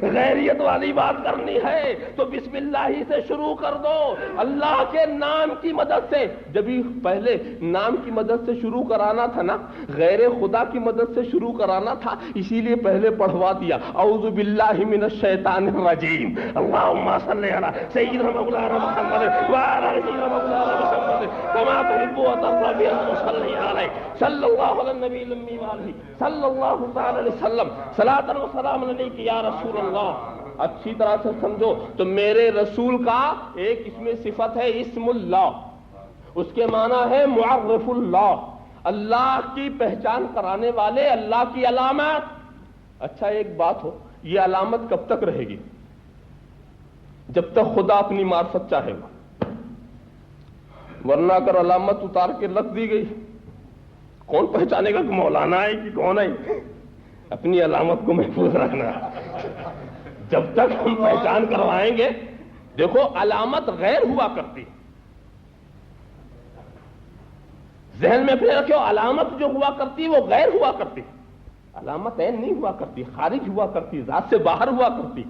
غیریت والی بات کرنی ہے تو بسم اللہ ہی سے شروع کر دو، اللہ کے نام کی مدد سے۔ جبھی پہلے نام کی مدد سے شروع کرانا تھا نا، غیر خدا کی مدد سے شروع کرانا تھا، اسی لیے پہلے پڑھوا دیا اعوذ باللہ من الشیطان الرجیم، اللہم صلی علی سیدنا مولانا محمد وعلی آل سیدنا مولانا محمد کما تحب وترضى ان تصلی علیہ صلی اللہ علی النبی الامی وآلہ صلی اللہ تعالی علیہ وسلم صلاۃ و سلام علیک یا رسول اللہ۔ اچھی طرح سے سمجھو تو میرے رسول کا ایک اس میں صفت ہے اسم اللہ، اس کے معنی ہے معرف اللہ، اللہ کی پہچان کرانے والے، اللہ کی علامات۔ اچھا ایک بات ہو، یہ علامت کب تک رہے گی؟ جب تک خدا اپنی معرفت چاہے گا، ورنہ اگر علامت اتار کے رکھ دی گئی، کون پہچانے گا کہ مولانا ہے کہ کون ہے؟ اپنی علامت کو محفوظ رکھنا۔ جب تک ہم پہچان کروائیں گے، دیکھو علامت غیر ہوا کرتی، ذہن میں اپنے رکھو، علامت جو ہوا کرتی وہ غیر ہوا کرتی، علامت عین نہیں ہوا کرتی، خارج ہوا کرتی، ذات سے باہر ہوا کرتی۔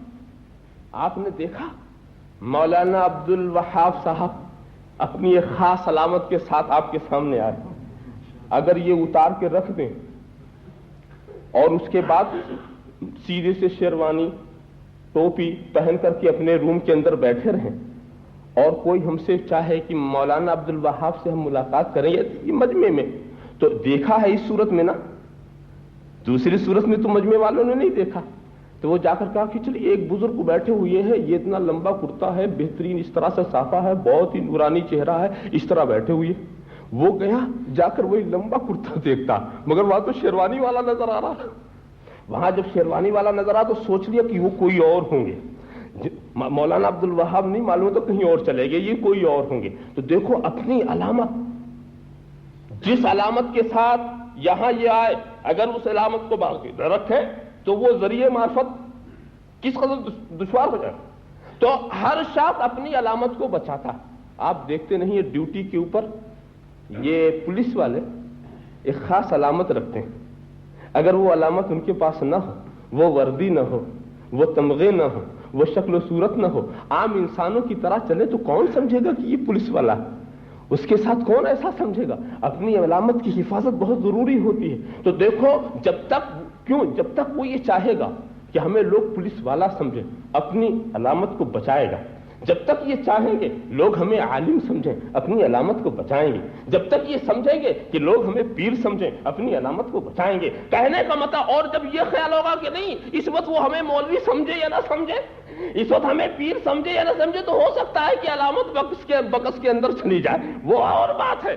آپ نے دیکھا مولانا عبد الوہاب صاحب اپنی ایک خاص علامت کے ساتھ آپ کے سامنے آئے، اگر یہ اتار کے رکھ دیں اور اس کے بعد سیدھے سے شیروانی ٹوپی پہن کر کے اپنے روم کے اندر بیٹھے رہیں، اور کوئی ہم سے چاہے کہ مولانا عبد الوہاب سے ہم ملاقات کریں یہ مجمع میں، تو دیکھا ہے اس صورت میں نا، دوسری صورت میں تو مجمع والوں نے نہیں دیکھا، تو وہ جا کر کہا کہ چلیے ایک بزرگ بیٹھے ہوئے ہیں، یہ اتنا لمبا کرتا ہے، بہترین اس طرح سے صافہ ہے، بہت ہی نورانی چہرہ ہے، اس طرح بیٹھے ہوئے۔ وہ گیا جا کر وہی لمبا کرتا دیکھتا، مگر وہاں تو شیروانی والا نظر آ رہا۔ وہاں جب شیروانی والا نظر آ تو سوچ لیا کہ وہ کوئی اور ہوں گے، مولانا عبد الوہاب نہیں معلوم تو کہیں اور چلے گئے، یہ کوئی اور ہوں گے۔ تو دیکھو اپنی علامت، جس علامت کے ساتھ یہاں یہ آئے، اگر اس علامت کو باقی نہ رکھے تو وہ ذریعہ معرفت کس قدر دشوار ہو جائے۔ تو ہر شخص اپنی علامت کو بچاتا۔ آپ دیکھتے نہیں، یہ ڈیوٹی کے اوپر یہ پولیس والے ایک خاص علامت رکھتے ہیں، اگر وہ علامت ان کے پاس نہ ہو، وہ وردی نہ ہو، وہ تمغے نہ ہو، وہ شکل و صورت نہ ہو، عام انسانوں کی طرح چلے تو کون سمجھے گا کہ یہ پولیس والا ہے؟ اس کے ساتھ کون ایسا سمجھے گا؟ اپنی علامت کی حفاظت بہت ضروری ہوتی ہے۔ تو دیکھو جب تک وہ یہ چاہے گا کہ ہمیں لوگ پولیس والا سمجھیں، اپنی علامت کو بچائے گا۔ جب تک یہ چاہیں گے لوگ ہمیں عالم سمجھیں، اپنی علامت کو بچائیں گے۔ جب تک یہ سمجھیں گے کہ لوگ ہمیں پیر سمجھیں، اپنی علامت کو بچائیں گے۔ کہنے کا مطلب، اور جب یہ خیال ہوگا کہ نہیں اس وقت وہ ہمیں مولوی سمجھے یا نہ سمجھے، اس وقت ہمیں پیر سمجھے یا نہ سمجھے، تو ہو سکتا ہے کہ علامت بکس کے اندر چلی جائے، وہ اور بات ہے۔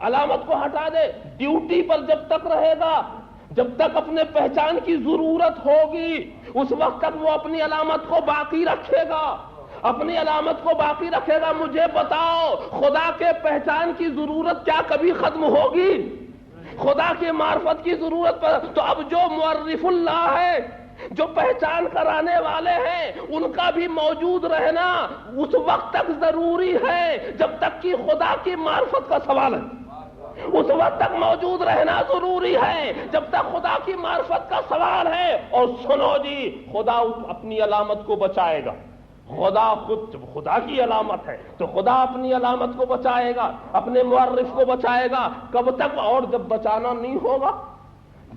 علامت کو ہٹا دے، ڈیوٹی پر جب تک رہے گا، جب تک اپنے پہچان کی ضرورت ہوگی، اس وقت تک وہ اپنی علامت کو باقی رکھے گا، اپنی علامت کو باقی رکھے گا۔ مجھے بتاؤ خدا کے پہچان کی ضرورت کیا کبھی ختم ہوگی؟ خدا کے معرفت کی ضرورت پر تو اب جو معرف اللہ ہے، جو پہچان کرانے والے ہیں، ان کا بھی موجود رہنا اس وقت تک ضروری ہے جب تک کہ خدا کی معرفت کا سوال ہے، اس وقت تک موجود رہنا ضروری ہے جب تک خدا کی معرفت کا سوال ہے۔ اور سنو جی، خدا اپنی علامت کو بچائے گا، خدا کی علامت ہے تو خدا اپنی علامت کو بچائے گا، اپنے معرف کو بچائے گا۔ کب تک؟ اور جب بچانا نہیں ہوگا،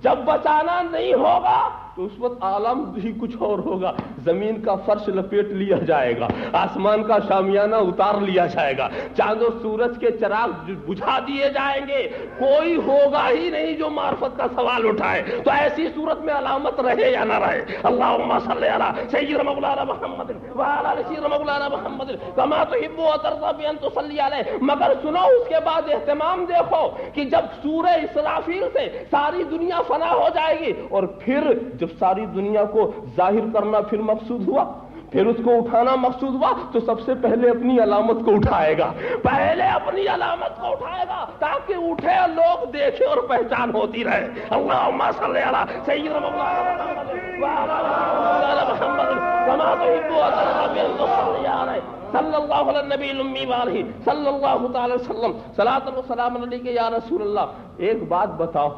جب بچانا نہیں ہوگا تو اس وقت عالم ہی کچھ اور ہوگا، زمین کا فرش لپیٹ لیا جائے گا، آسمان کا شامیانہ اتار لیا جائے گا، چاند و سورج کے چراغ بجھا دیے جائیں گے، کوئی ہوگا ہی نہیں جو معرفت کا سوال اٹھائے۔ تو ایسی صورت میں علامت رہے یا نہ رہے، اللہم صلی علی سیدنا مولانا محمد وعلی آل سیدنا مولانا محمد کما تحب وترضى ان تصلی علیہ۔ مگر سنو اس کے بعد اہتمام دیکھو کہ جب سورہ اسرافیل سے ساری دنیا فنا ہو جائے گی، اور پھر جب ساری دنیا کو ظاہر کرنا پھر مقصود ہوا، پھر اس کو اٹھانا مقصود ہوا، تو سب سے پہلے اپنی علامت کو اٹھائے گا، پہلے اپنی علامت کو اٹھائے گا تاکہ اٹھے اور لوگ دیکھیں اور پہچان ہوتی رہے۔ اللہم صلی علی سیدنا مولانا محمد وعلی محمد کما تحب وترضى ان تصلی علیہ صلی اللہ علی النبی الامی وآلہ صلی اللہ تعالی وسلم صلاۃ و سلام علیک یا رسول اللہ۔ ایک بات بتاؤ،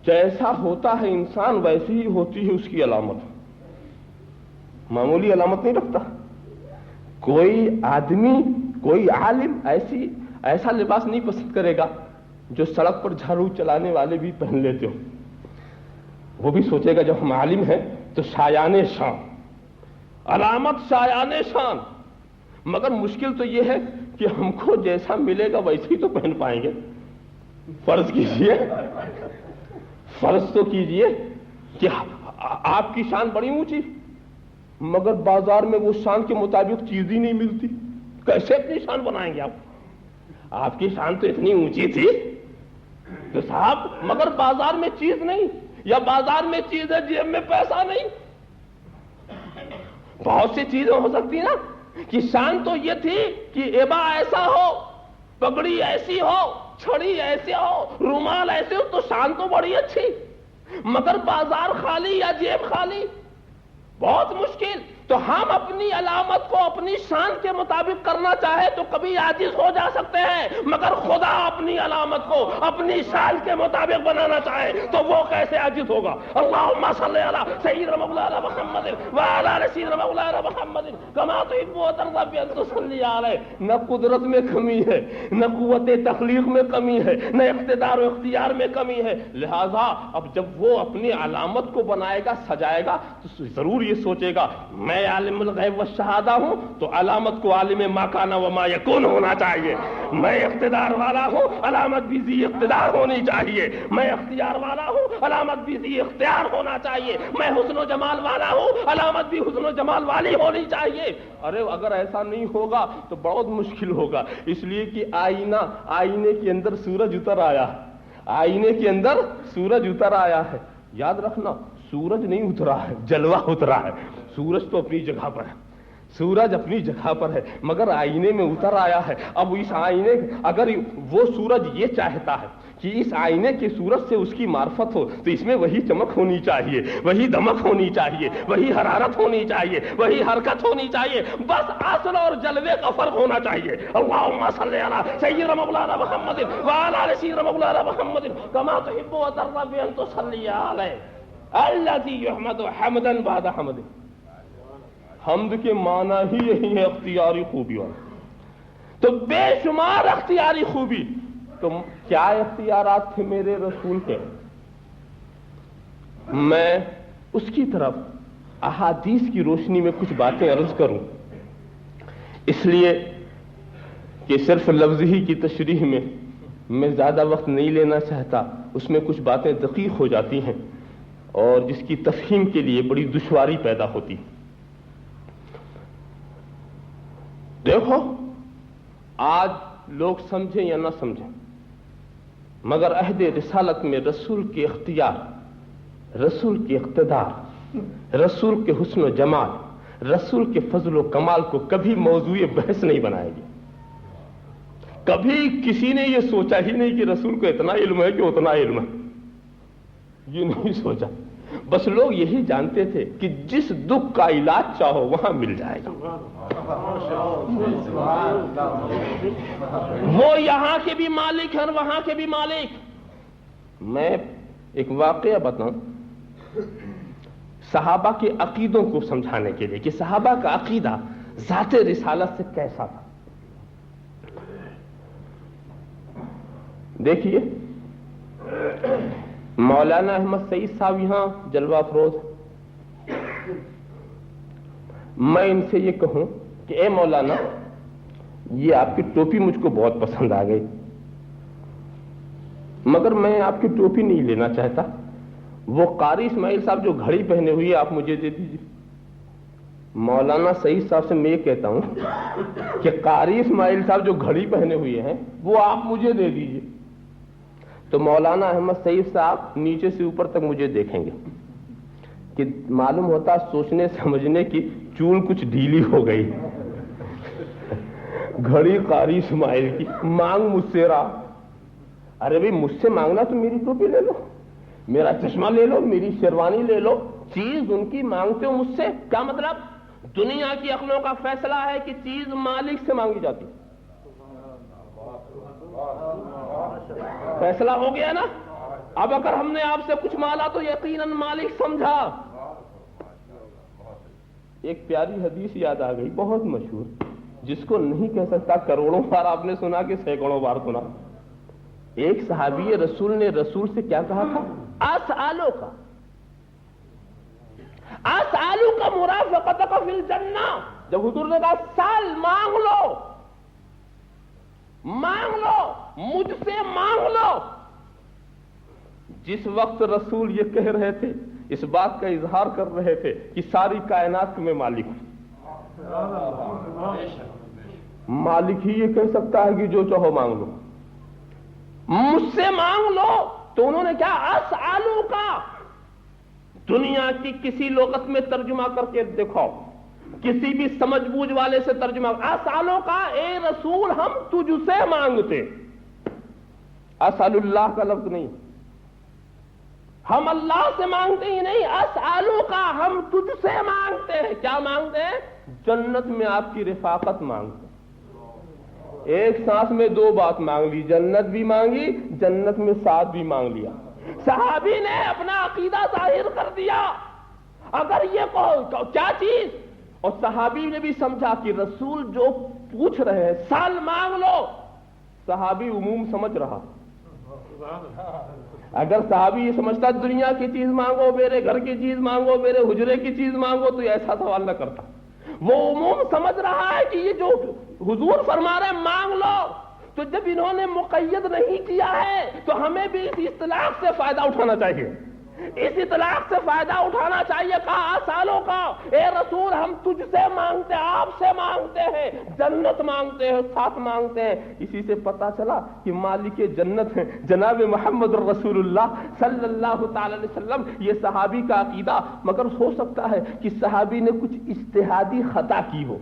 جیسا ہوتا ہے انسان ویسی ہی ہوتی ہے اس کی علامت۔ معمولی علامت نہیں رکھتا. کوئی آدمی، کوئی عالم ایسا لباس نہیں پسند کرے گا جو سڑک پر جھاڑو چلانے والے بھی پہن لیتے ہو. وہ بھی سوچے گا جب ہم عالم ہیں تو شایان شان، علامت شایان شان. مگر مشکل تو یہ ہے کہ ہم کو جیسا ملے گا ویسے ہی تو پہن پائیں گے. فرض تو کیجئے کہ آپ کی شان بڑی اونچی، مگر بازار میں وہ شان کے مطابق چیز ہی نہیں ملتی. کیسے اپنی شان بنائیں گے آپ؟ آپ کی شان تو اتنی اونچی تھی تو صاحب، مگر بازار میں چیز نہیں، یا بازار میں چیز ہے جیب میں پیسہ نہیں. بہت سی چیزیں ہو سکتی نا کہ شان تو یہ تھی کہ ایبا ایسا ہو، پگڑی ایسی ہو، چھڑی ایسے ہو، رومال ایسے ہو، تو شان تو بڑی اچھی. مگر بازار خالی یا جیب خالی، بہت مشکل. تو ہم اپنی علامت کو اپنی شان کے مطابق کرنا چاہے تو کبھی عاجز ہو جا سکتے ہیں، مگر خدا اپنی علامت کو اپنی شان کے مطابق بنانا چاہے تو وہ کیسے عاجز ہوگا؟ اللہم صلی علی سیدنا مولانا محمد وعلی آل سیدنا مولانا محمد کما تحب و ترضی ان تصلی علیہ. نہ قدرت میں کمی ہے، نہ قوت تخلیق میں کمی ہے، نہ اقتدار و اختیار میں کمی ہے. لہذا اب جب وہ اپنی علامت کو بنائے گا، سجائے گا، تو ضرور یہ سوچے گا میں عالم الغیب والشہادہ ہوں تو علامت کو عالم ما کان و ما یکون ہونا چاہیے. میں اقتدار والا ہوں، علامت بھی ذی اقتدار ہونی چاہیے. میں اختیار والا ہوں، علامت بھی ذی اختیار ہونا چاہیے. میں حسن و جمال والا ہوں، علامت بھی حسن و جمال والی ہونی چاہیے. ارے اگر ایسا نہیں ہوگا تو بہت مشکل ہوگا. اس لیے کہ آئینے کے اندر سورج اتر آیا ہے، آئینے کے اندر سورج اتر آیا ہے. یاد رکھنا، سورج نہیں اترا ہے، جلوہ اترا ہے. سورج تو اپنی جگہ پر ہے، سورج اپنی جگہ پر ہے، مگر آئینے میں اتر آیا ہے. اب اس آئینے، اگر وہ سورج یہ چاہتا ہے کہ اس آئینے کے سورج سے اس کی معرفت ہو تو اس میں وہی چمک ہونی چاہیے، وہی دمک ہونی چاہیے، وہی حرارت ہونی چاہیے، وہی حرکت ہونی چاہیے. بس اصل اور جلوے کا فرق ہونا چاہیے. اللہم صلی علی سیدنا مولانا محمد وعلی آل سیدنا مولانا محمد کما تحب و ترضی ان تصلی علیہ الذی یحمد حمدا بعد حمد. حمد کے معنی ہی یہی ہے اختیاری خوبی والا. تو بے شمار اختیاری خوبی. تو کیا اختیارات تھے میرے رسول کے؟ میں اس کی طرف احادیث کی روشنی میں کچھ باتیں عرض کروں، اس لیے کہ صرف لفظ ہی کی تشریح میں زیادہ وقت نہیں لینا چاہتا. اس میں کچھ باتیں دقیق ہو جاتی ہیں اور جس کی تفہیم کے لیے بڑی دشواری پیدا ہوتی. دیکھو، آج لوگ سمجھیں یا نہ سمجھیں، مگر عہد رسالت میں رسول کے اختیار، رسول کے اقتدار، رسول کے حسن و جمال، رسول کے فضل و کمال کو کبھی موضوع بحث نہیں بنائے گی. کبھی کسی نے یہ سوچا ہی نہیں کہ رسول کو اتنا علم ہے کہ اتنا علم ہے، یہ نہیں سوچا. بس لوگ یہی جانتے تھے کہ جس دکھ کا علاج چاہو وہاں مل جائے گا. وہ یہاں کے بھی مالک ہیں، وہاں کے بھی مالک. میں ایک واقعہ بتاؤں صحابہ کے عقیدوں کو سمجھانے کے لیے کہ صحابہ کا عقیدہ ذات رسالت سے کیسا تھا. دیکھیے، مولانا احمد سعید صاحب یہاں جلوہ افروز. میں ان سے یہ کہوں کہ اے مولانا، یہ آپ کی ٹوپی مجھ کو بہت پسند آ گئی، مگر میں آپ کی ٹوپی نہیں لینا چاہتا. وہ قاری اسماعیل صاحب جو گھڑی پہنے ہوئی ہے آپ مجھے دے دیجیے. مولانا سعید صاحب سے میں یہ کہتا ہوں کہ قاری اسماعیل صاحب جو گھڑی پہنے ہوئے ہیں وہ آپ مجھے دے دیجیے. تو مولانا احمد سعید صاحب نیچے سے اوپر تک مجھے دیکھیں گے کہ معلوم ہوتا سوچنے سمجھنے کی چول کچھ ڈھیلی ہو گئی. گھڑی قاری اسماعیل کی، مانگ مجھ سے رہا. ارے بھائی، مجھ سے مانگنا تو میری ٹوپی لے لو، میرا چشمہ لے لو، میری شیروانی لے لو. چیز ان کی مانگتے ہو مجھ سے، کیا مطلب؟ دنیا کی عقلوں کا فیصلہ ہے کہ چیز مالک سے مانگی جاتی. فیصلہ ہو گیا نا. اب اگر ہم نے آپ سے کچھ مانگا تو یقیناً مالک سمجھا. ایک پیاری حدیث یاد آ گئی، بہت مشہور، جس کو نہیں کہہ سکتا کروڑوں بار آپ نے سنا کہ سینکڑوں بار سنا۔ ایک صحابی رسول نے رسول سے کیا کہا تھا؟ اسالو کا مرافقتک فی الجنہ۔ جب حضور نے کہا سال مانگ لو مجھ سے مانگ لو، جس وقت رسول یہ کہہ رہے تھے، اس بات کا اظہار کر رہے تھے کہ ساری کائنات کا میں مالک ہوں۔ مالک ہی یہ کہہ سکتا ہے کہ جو چاہو مانگ لو، مجھ سے مانگ لو۔ تو انہوں نے کیا؟ اسالو کا دنیا کی کسی لغت میں ترجمہ کر کے دیکھو، کسی بھی سمجھ بوجھ والے سے ترجمہ، اسالو کا اے رسول ہم تجھ سے مانگتے، اسال اللہ کا لفظ نہیں، ہم اللہ سے مانگتے ہی نہیں، اسالو کا ہم تجھ سے مانگتے ہیں۔ کیا مانگتے ہیں؟ جنت میں آپ کی رفاقت مانگتے ہیں۔ ایک سانس میں دو بات مانگ لی، جنت بھی مانگی، جنت میں ساتھ بھی مانگ لیا۔ صحابی نے اپنا عقیدہ ظاہر کر دیا، اگر یہ کیا چیز، اور صحابی نے بھی سمجھا کہ رسول جو پوچھ رہے ہیں سال مانگ لو، صحابی عموم سمجھ رہا۔ اگر صحابی یہ سمجھتا دنیا کی چیز مانگو، میرے گھر کی چیز مانگو، میرے حجرے کی چیز مانگو، تو ایسا سوال نہ کرتا۔ وہ عموم سمجھ رہا ہے کہ یہ جو حضور فرما رہے ہیں مانگ لو، تو جب انہوں نے مقید نہیں کیا ہے تو ہمیں بھی اس اصطلاح سے فائدہ اٹھانا چاہیے، اس اطلاع سے فائدہ اٹھانا چاہیے۔ کہا سالوں کا اے رسول ہم تجھ سے مانگتے ہیں، آپ سے مانگتے ہیں، جنت مانگتے ہیں، ساتھ مانگتے ہیں۔ اسی سے پتا چلا کہ مالک جنت ہیں جناب محمد رسول اللہ صلی اللہ تعالی علیہ وسلم۔ یہ صحابی کا عقیدہ، مگر ہو سکتا ہے کہ صحابی نے کچھ اجتہادی خطا کی ہو،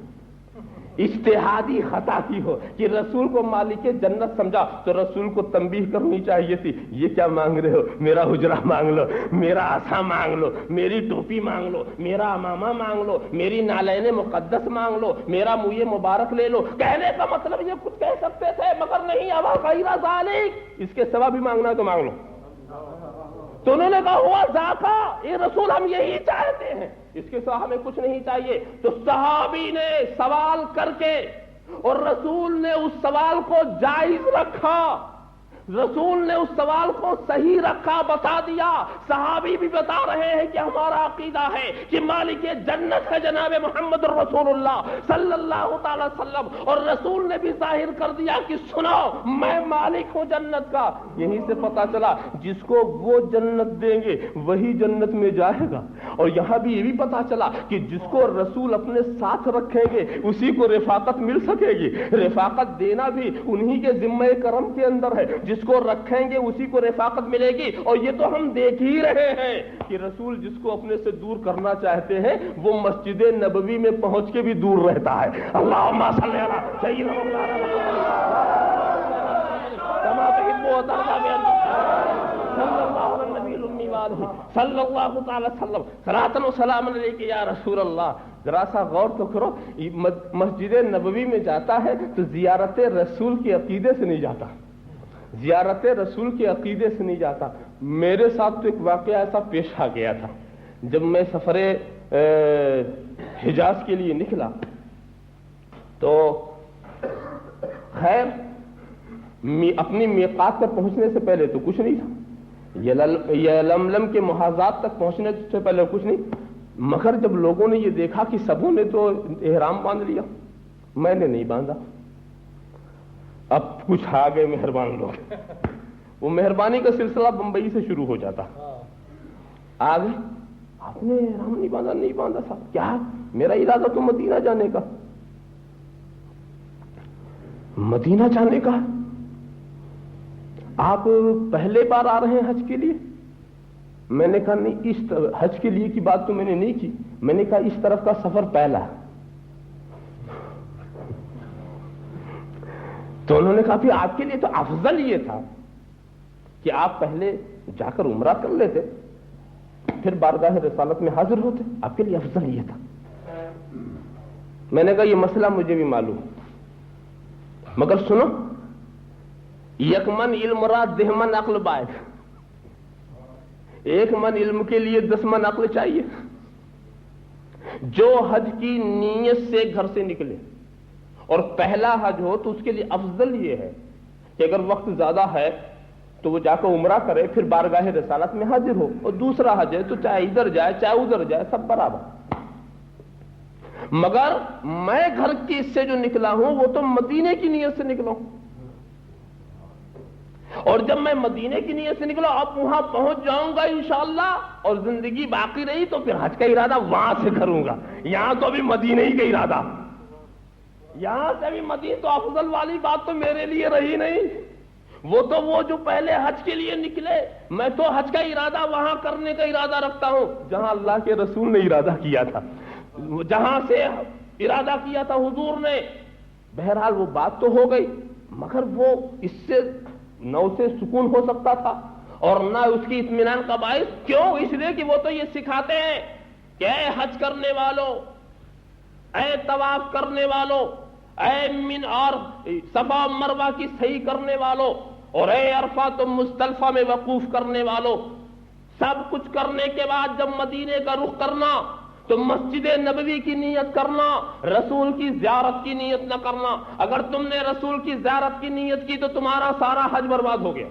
اجتہادی خطا کی ہو کہ رسول کو مالک جنت سمجھا، تو رسول کو تنبیہ کرنی چاہیے تھی، یہ کیا مانگ رہے ہو؟ میرا حجرہ مانگ لو، میرا عصا مانگ لو، میری ٹوپی مانگ لو، میرا امامہ مانگ لو، میری نالین مقدس مانگ لو، میرا منہ مبارک لے لو۔ کہنے کا مطلب یہ کچھ کہہ سکتے تھے، مگر نہیں، ابا غیر ذالک، اس کے سوا بھی مانگنا ہے تو مانگ لو۔ تو انہوں نے کہا ہوا ذاکا، یہ رسول ہم یہی چاہتے ہیں، اس کے سوا ہمیں کچھ نہیں چاہیے۔ تو صحابی نے سوال کر کے، اور رسول نے اس سوال کو جائز رکھا، رسول نے اس سوال کو صحیح رکھا، بتا دیا۔ صحابی بھی بتا رہے ہیں کہ ہمارا عقیدہ ہے کہ مالک جنت ہے جناب محمد رسول اللہ صلی اللہ تعالی وسلم، اور رسول نے بھی ظاہر کر دیا کہ سنو میں مالک ہوں جنت کا۔ یہیں سے پتا چلا جس کو وہ جنت دیں گے وہی جنت میں جائے گا، اور یہاں بھی یہ بھی پتا چلا کہ جس کو رسول اپنے ساتھ رکھیں گے اسی کو رفاقت مل سکے گی۔ رفاقت دینا بھی انہی کے ذمہ کرم کے اندر ہے، جس کو رکھیں گے اسی کو رفاقت ملے گی۔ اور یہ تو ہم دیکھ ہی رہے ہیں کہ رسول جس کو اپنے سے دور کرنا چاہتے ہیں وہ مسجد نبوی میں پہنچ کے بھی دور رہتا ہے۔ اللہم صلی علی سیدنا مولانا کما تحب و ترضى صلی اللہ علیہ نبی الامی وآلہ صلی اللہ تعالی وسلم صلاۃ و سلام علیک یا رسول اللہ۔ ذرا سا غور تو کرو، مسجد نبوی میں جاتا ہے تو زیارت رسول کے عقیدے سے نہیں جاتا، زیارت رسول کے عقیدے سے نہیں جاتا۔ میرے ساتھ تو ایک واقعہ ایسا پیش آ گیا تھا، جب میں سفر حجاز کے لیے نکلا تو خیر اپنی میقات پر پہنچنے سے پہلے تو کچھ نہیں تھا، یلملم کے محاذات تک پہنچنے سے پہلے کچھ نہیں، مگر جب لوگوں نے یہ دیکھا کہ سبوں نے تو احرام باندھ لیا، میں نے نہیں باندھا۔ اب کچھ آ گئے مہربان لوگ، وہ مہربانی کا سلسلہ بمبئی سے شروع ہو جاتا، آ گئے آپ نے احرام نہیں باندھا، نہیں باندھا صاحب، کیا میرا ارادہ تو مدینہ جانے کا، مدینہ جانے کا، آپ پہلے بار آ رہے ہیں حج کے لیے؟ میں نے کہا نہیں، اس حج کے لیے کی بات تو میں نے نہیں کی، میں نے کہا اس طرف کا سفر پہلا۔ تو انہوں نے کہا پھر آپ کے لیے تو افضل یہ تھا کہ آپ پہلے جا کر عمرہ کر لیتے پھر بارگاہ رسالت میں حاضر ہوتے، آپ کے لیے افضل یہ تھا۔ میں نے کہا یہ مسئلہ مجھے بھی معلوم، مگر سنو، یک من علم را 10 من عقل باید، 1 من علم کے لیے 10 من عقل چاہیے۔ جو حج کی نیت سے گھر سے نکلے اور پہلا حج ہو تو اس کے لیے افضل یہ ہے کہ اگر وقت زیادہ ہے تو وہ جا کر عمرہ کرے، پھر بارگاہ رسالت میں حاضر ہو، اور دوسرا حج ہے تو چاہے ادھر جائے چاہے ادھر جائے سب برابر۔ مگر میں گھر کی سے جو نکلا ہوں وہ تو مدینے کی نیت سے نکلا ہوں، اور جب میں مدینے کی نیت سے نکلا اب وہاں پہنچ جاؤں گا انشاءاللہ اور زندگی باقی رہی تو پھر حج کا ارادہ وہاں سے کروں گا، یہاں تو ابھی مدینے ہی کا ارادہ، یہاں سے ابھی مدینے تو افضل والی بات تو میرے لیے رہی نہیں، وہ جو پہلے حج کے لیے نکلے، میں تو حج کا ارادہ وہاں کرنے کا ارادہ رکھتا ہوں جہاں اللہ کے رسول نے ارادہ کیا تھا، جہاں سے ارادہ کیا تھا حضور نے۔ بہرحال وہ بات تو ہو گئی، مگر وہ اس سے نہ اسے سکون ہو سکتا تھا اور نہ اس کی اطمینان کا باعث، کیوں؟ اس لیے کہ وہ تو یہ سکھاتے ہیں کہ اے حج کرنے والوں، اے طواف کرنے والوں، اے من اور صفا مروہ کی صحیح کرنے والوں، اور اے عرفات و مزدلفہ میں وقوف کرنے والوں، سب کچھ کرنے کے بعد جب مدینے کا رخ کرنا تو مسجد نبوی کی نیت کرنا، رسول کی زیارت کی نیت نہ کرنا۔ اگر تم نے رسول کی زیارت کی نیت کی تو تمہارا سارا حج برباد ہو گیا۔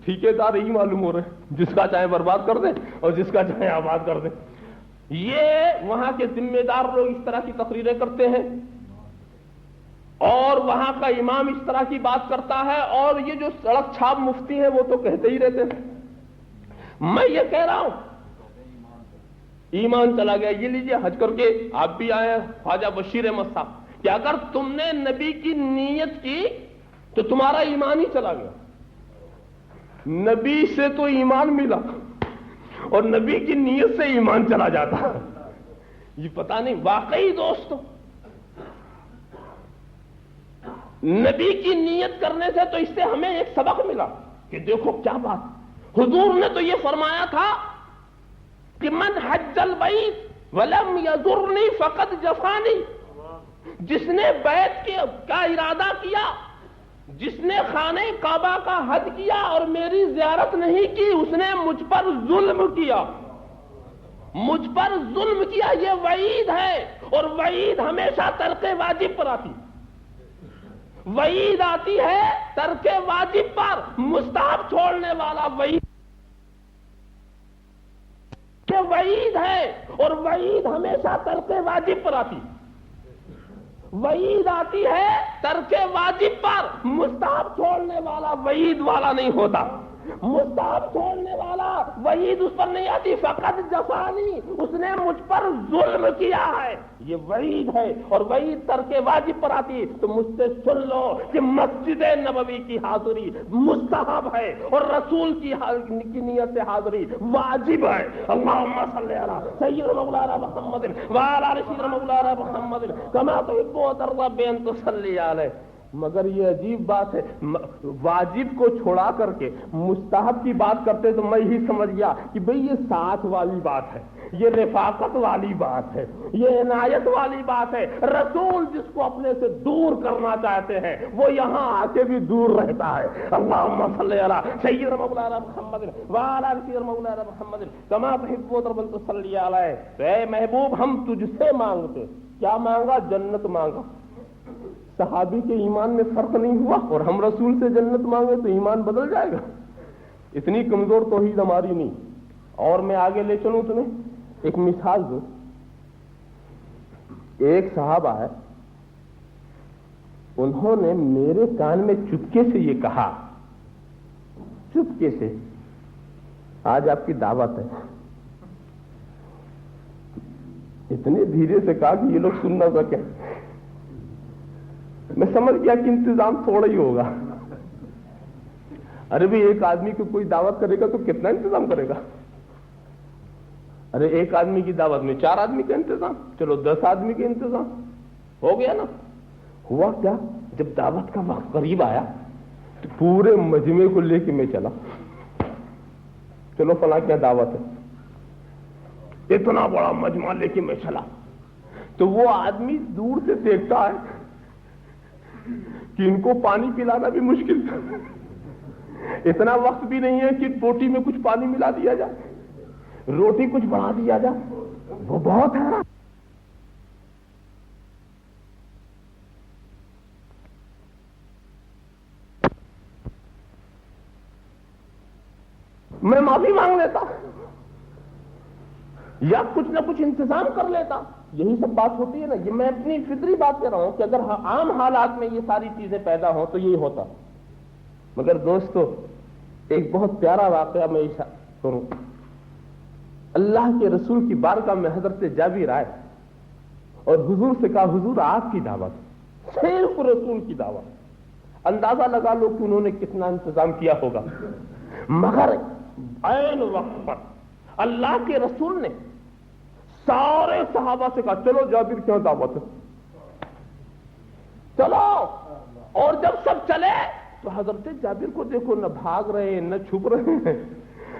ٹھیکیدار یہی معلوم ہو رہے ہیں، جس کا چاہے برباد کر دیں اور جس کا چاہے آباد کر دیں۔ یہ وہاں کے ذمہ دار لوگ اس طرح کی تقریریں کرتے ہیں اور وہاں کا امام اس طرح کی بات کرتا ہے، اور یہ جو سڑک چھاپ مفتی ہیں وہ تو کہتے ہی رہتے ہیں۔ میں یہ کہہ رہا ہوں ایمان چلا گیا۔ یہ لیجئے حج کر کے آپ بھی آئے خواجہ بشیر احمد صاحب کہ اگر تم نے نبی کی نیت کی تو تمہارا ایمان ہی چلا گیا۔ نبی سے تو ایمان ملا اور نبی کی نیت سے ایمان چلا جاتا، یہ پتہ نہیں واقعی دوستو نبی کی نیت کرنے سے تو اس سے ہمیں ایک سبق ملا کہ دیکھو کیا بات، حضور نے تو یہ فرمایا تھا کہ من حج البیت ولم یزرنی فقد جفانی، جس نے بیت کا ارادہ کیا، جس نے خانہ کعبہ کا حج کیا اور میری زیارت نہیں کی، اس نے مجھ پر ظلم کیا، مجھ پر ظلم کیا۔ یہ وعید ہے، اور وعید ہمیشہ ترک واجب پر آتی، وعید آتی ہے ترک واجب پر، مستحب چھوڑنے والا وعید وعید ہے، اور وعید ہمیشہ ترک واجب پر آتی، وعید آتی ہے ترک واجب پر، مستحب چھوڑنے والا وعید والا نہیں ہوتا، مستحب چھوڑنے والا وعید اس پر نہیں آتی۔ فقط جفانی، اس نے مجھ پر ظلم کیا ہے، یہ وعید ہے، اور وعید ترک واجب پر آتی۔ تو مجھ سے سن لو کہ مسجد نبوی کی حاضری مستحب ہے اور رسول کی نیت سے حاضری واجب ہے۔ اللہم صلی علی سیدنا مولانا محمد وعلی آل سیدنا مولانا محمد کما تحب و ترضی بان تصلی علیہ۔ مگر یہ عجیب بات ہے، واجب کو چھوڑا کر کے مستحب کی بات کرتے تو میں ہی سمجھ گیا کہ بھئی یہ ساتھ والی بات ہے، یہ رفاقت والی بات ہے، یہ عنایت والی بات ہے۔ رسول جس کو اپنے سے دور کرنا چاہتے ہیں وہ یہاں آ کے بھی دور رہتا ہے۔ اللہم صلی علی سیدنا مولانا محمد وعلی آل سیدنا مولانا محمد کما تحب و ترضی تصلی علیہ۔ اے محبوب ہم تجھ سے مانگتے، کیا مانگا؟ جنت مانگا۔ صحابی کے ایمان میں فرق نہیں ہوا، اور ہم رسول سے جنت مانگے تو ایمان بدل جائے گا؟ اتنی کمزور توحید ہماری نہیں۔ اور میں آگے لے چلوں تمہیں ایک مثال دوں۔ ایک صحابہ ہے، انہوں نے میرے کان میں چپکے سے یہ کہا، چپکے سے، آج آپ کی دعوت ہے، اتنے دھیرے سے کہا کہ یہ لوگ سن نہ سکیں۔ میں سمجھ گیا کہ انتظام تھوڑا ہی ہوگا۔ ارے بھی ایک آدمی کو کوئی دعوت کرے گا تو کتنا انتظام کرے گا؟ ارے ایک آدمی کی دعوت میں 4 آدمی کا انتظام، چلو 10 آدمی کا انتظام ہو گیا نا۔ ہوا کیا، جب دعوت کا وقت قریب آیا تو پورے مجمع کو لے کے میں چلا، چلو فلاں کیا دعوت ہے، اتنا بڑا مجمع لے کے میں چلا تو وہ آدمی دور سے دیکھتا ہے کہ ان کو پانی پلانا بھی مشکل تھا، اتنا وقت بھی نہیں ہے کہ روٹی میں کچھ پانی ملا دیا جائے، روٹی کچھ بڑھا دیا جائے، وہ بہت ہے. میں معافی مانگ لیتا یا کچھ نہ کچھ انتظام کر لیتا. یہی سب بات ہوتی ہے نا. یہ میں اپنی فطری بات کر رہا ہوں کہ اگر عام حالات میں یہ ساری چیزیں پیدا ہوں تو یہی ہوتا. مگر دوستو ایک بہت پیارا واقعہ میں کروں. اللہ کے رسول کی بارگاہ میں حضرت جابر آئے اور حضور سے کہا حضور آپ کی دعوت, صرف رسول کی دعوت. اندازہ لگا لو کہ انہوں نے کتنا انتظام کیا ہوگا. مگر عین وقت پر اللہ کے رسول نے سارے صحابہ سے کہا چلو جابر کیوں دعوت ہے, چلو. اور جب سب چلے تو حضرت جابر کو دیکھو, نہ بھاگ رہے ہیں, نہ چھپ رہے ہیں,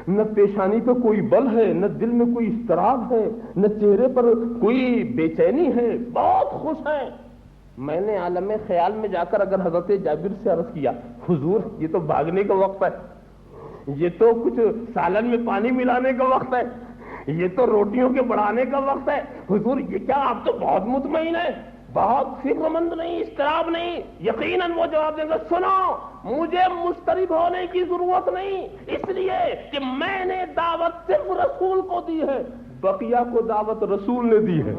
نہ پیشانی پہ کوئی بل ہے, نہ دل میں کوئی اضطراب ہے, نہ چہرے پر کوئی بے چینی ہے, بہت خوش ہیں. میں نے عالم خیال میں جا کر اگر حضرت جابر سے عرض کیا حضور یہ تو بھاگنے کا وقت ہے, یہ تو کچھ سالن میں پانی ملانے کا وقت ہے, یہ تو روٹیوں کے بڑھانے کا وقت ہے, حضور یہ کیا آپ تو بہت مطمئن ہیں, بہت فکر مند نہیں, اضطراب نہیں. یقیناً وہ جواب دیں گے سنو مجھے مضطرب ہونے کی ضرورت نہیں, اس لیے کہ میں نے دعوت صرف رسول کو دی ہے, بقیہ کو دعوت رسول نے دی ہے,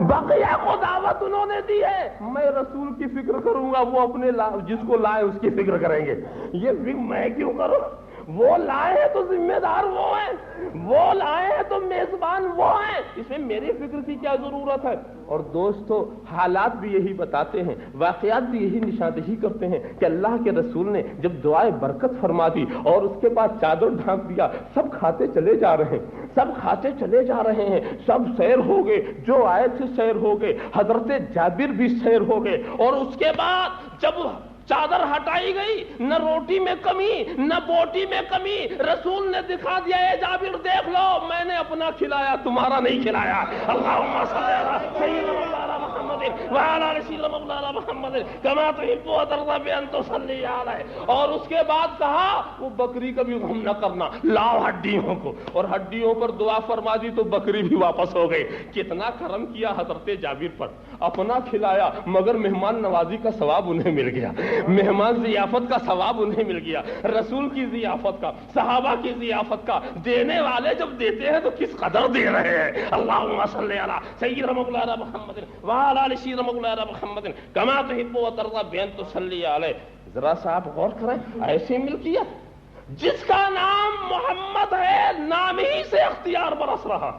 بقیہ کو دعوت انہوں نے دی ہے. میں رسول کی فکر کروں گا, وہ اپنے جس کو لائے اس کی فکر کریں گے. یہ فکر میں کیوں کروں؟ وہ لائے ہیں تو ذمہ دار وہ ہیں, وہ لائے ہیں تو میزبان وہ ہیں, اس میں میری فکر کی کیا ضرورت ہے؟ اور دوستو حالات بھی یہی بتاتے ہیں, واقعات بھی یہی نشاندہی کرتے ہیں کہ اللہ کے رسول نے جب دعائے برکت فرما دی اور اس کے بعد چادر ڈھانپ دیا, سب کھاتے چلے جا رہے ہیں, سب کھاتے چلے جا رہے ہیں, سب سیر ہو گئے, جو آئے تھے سیر ہو گئے, حضرت جابر بھی سیر ہو گئے. اور اس کے بعد جب چادر ہٹائی گئی, نہ روٹی میں کمی نہ بوٹی میں کمی, رسول نے دکھا دیا اے جابر دیکھ لو میں نے اپنا کھلایا تمہارا نہیں کھلایا. اللہم صلی علی سیدنا محمد وعلی آل سیدنا محمد کما تحب وترضى بان تصلی علیہ. اور اس کے بعد کہا وہ بکری کا بھی غم نہ کرنا, لاؤ ہڈیوں کو, اور ہڈیوں پر دعا فرما دی تو بکری بھی واپس ہو گئی. کتنا کرم کیا حضرت جابر پر, اپنا کھلایا مگر مہمان نوازی کا ثواب انہیں مل گیا, مہمان ضیافت کا ثواب انہیں مل گیا, رسول کی ضیافت کا, صحابہ کی ضیافت کا. دینے والے جب دیتے ہیں تو کس قدر دے رہے ہیں. اللہم صلی علی سیدنا مولانا محمد وعلی آل سیدنا مولانا محمد کما تحب وترضى بان تصلی علیہ. ذرا سا آپ غور کریں, ایسی ملکیت جس کا نام محمد ہے نام ہی سے اختیار برس رہا,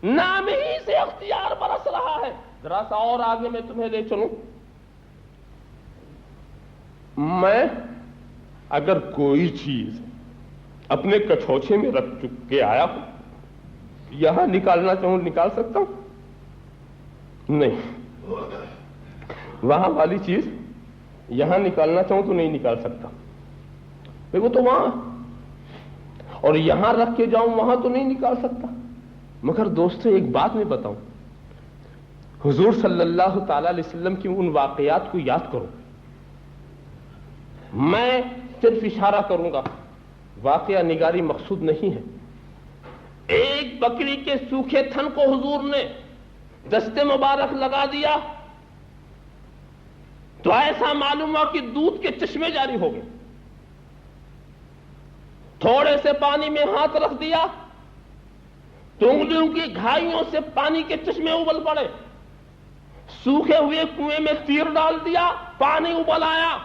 نام ہی سے اختیار برس رہا ہے. ذرا سا اور آگے میں تمہیں لے چلوں. میں اگر کوئی چیز اپنے کچھوچے میں رکھ چکے آیا ہوں, یہاں نکالنا چاہوں نکال سکتا ہوں؟ نہیں. وہاں والی چیز یہاں نکالنا چاہوں تو نہیں نکال سکتا, وہ تو وہاں, اور یہاں رکھ کے جاؤں وہاں تو نہیں نکال سکتا. مگر دوستو ایک بات میں بتاؤں, حضور صلی اللہ تعالی علیہ وسلم کی ان واقعات کو یاد کرو. میں صرف اشارہ کروں گا, واقعہ نگاری مقصود نہیں ہے. ایک بکری کے سوکھے تھن کو حضور نے دست مبارک لگا دیا تو ایسا معلوم ہوا کہ دودھ کے چشمے جاری ہو گئے. تھوڑے سے پانی میں ہاتھ رکھ دیا تو انگلیوں کی گھائیوں سے پانی کے چشمے ابل پڑے. سوکھے ہوئے کنویں میں تیر ڈال دیا, پانی ابل آیا.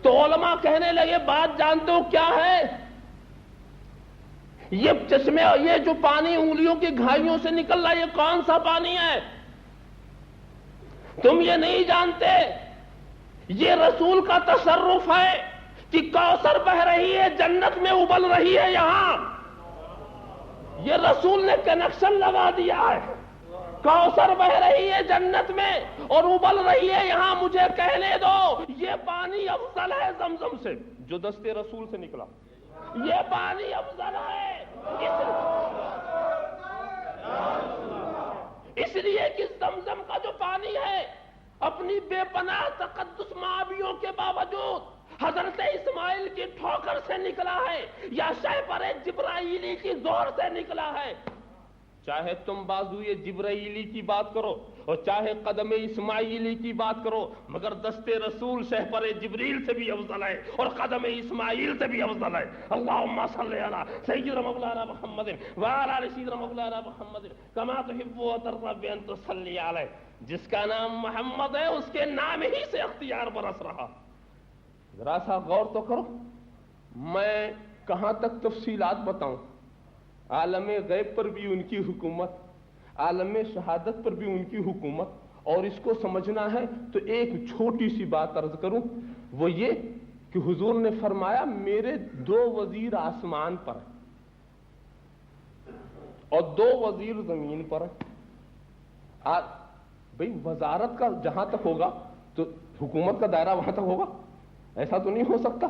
تو علماء کہنے لگے بات جانتے ہو کیا ہے؟ یہ چشمے, یہ جو پانی انگلیوں کی گھائیوں سے نکل رہا ہے یہ کون سا پانی ہے؟ تم یہ نہیں جانتے یہ رسول کا تصرف ہے کہ کوثر بہ رہی ہے, جنت میں ابل رہی ہے. یہاں یہ رسول نے کنیکشن لگا دیا ہے, کوثر بہ رہی ہے جنت میں اور ابل رہی ہے یہاں. مجھے کہنے دو یہ پانی افضل ہے زمزم سے جو دستے رسول سے نکلا, یہ پانی افضل ہے اس لیے کہ زمزم کا جو پانی ہے اپنی بے پناہ تقدس معابیوں کے باوجود حضرت اسماعیل کی ٹھوکر سے نکلا ہے یا شہپر جبرائیلی کی زور سے نکلا ہے. چاہے تم بازوئے جبرائیلی کی بات کرو اور چاہے قدم اسماعیلی کی بات کرو، مگر دست رسول شہپر جبریل سے بھی افضل ہے اور قدم اسماعیل سے بھی افضل ہے۔ اللہم صلی علی سیدنا مولانا محمد وعلی آل سیدنا مولانا محمد کما تحب و ترضی بان تصلی علیہ۔ جس کا نام محمد ہے اس کے نام ہی سے اختیار برس رہا۔ ذرا سا غور تو کرو، میں کہاں تک تفصیلات بتاؤں؟ عالم غیب پر بھی ان کی حکومت، عالم شہادت پر بھی ان کی حکومت، اور اس کو سمجھنا ہے تو ایک چھوٹی سی بات عرض کروں، وہ یہ کہ حضور نے فرمایا میرے 2 وزیر آسمان پر اور 2 وزیر زمین پر ہیں۔ بھئی وزارت کا جہاں تک ہوگا تو حکومت کا دائرہ وہاں تک ہوگا، ایسا تو نہیں ہو سکتا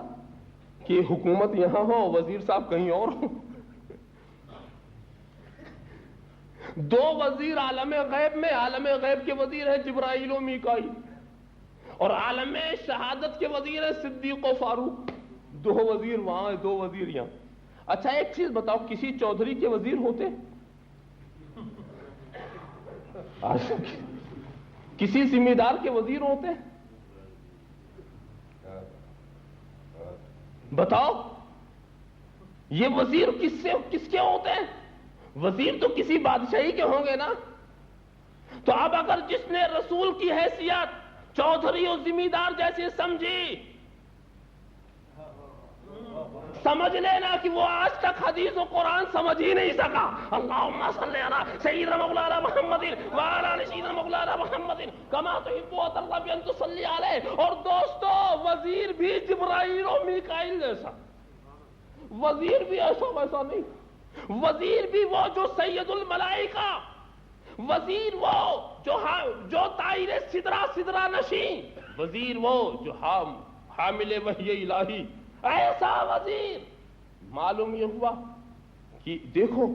کہ حکومت یہاں ہو وزیر صاحب کہیں اور ہو۔ 2 وزیر عالم غیب میں، عالم غیب کے وزیر ہیں جبرائیل و میکائیل، اور عالم شہادت کے وزیر ہیں صدیق و فاروق۔ 2 وزیر وہاں ہیں، 2 وزیر یہاں۔ اچھا ایک چیز بتاؤ، کسی چودھری کے وزیر ہوتے؟ کسی ذمہ دار کے وزیر ہوتے؟ بتاؤ، یہ وزیر کس کے ہوتے ہیں؟ وزیر تو کسی بادشاہی کے ہوں گے نا۔ تو اب اگر جس نے رسول کی حیثیت چودھری اور ذمہ دار جیسے سمجھی، سمجھ لینا کہ وہ آج تک حدیث و قرآن سمجھ ہی نہیں سکا۔ اللہم صلی علی سیدنا مولانا محمد وعلی آل سیدنا مولانا محمد کما تحب و ترضی بان تصلی علیہ۔ اور دوستو، وزیر بھی جبرائیل و میکائیل جیسا، وزیر بھی ایسا ویسا نہیں، وزیر بھی وہ جو سید الملائکہ، وزیر وہ جو طائر سدرہ نشین، وزیر وہ جو حامل وحی الہی، ایسا وزیر۔ معلوم یہ ہوا کہ دیکھو،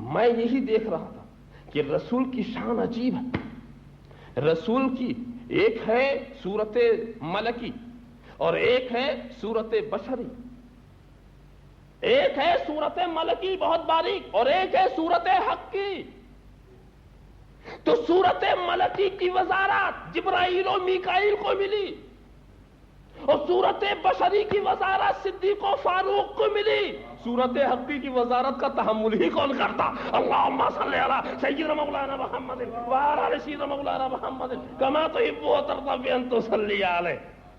میں یہی دیکھ رہا تھا کہ رسول کی شان عجیب ہے۔ رسول کی ایک ہے صورت ملکی اور ایک ہے صورت بشری، ایک ہے صورت ملکی بہت باریک اور ایک ہے صورت حق کی۔ تو صورت ملکی کی وزارت جبرائیل و میکائیل کو ملی اور صورت بشری کی وزارت صدیق و فاروق کو ملی۔ صورت حقی کی وزارت کا تحمل ہی کون کرتا؟ اللہم صلی علی سیدنا مولانا محمد وعلی آل سیدنا مولانا محمد کما تحب و ترضی بان تصلی علیہ۔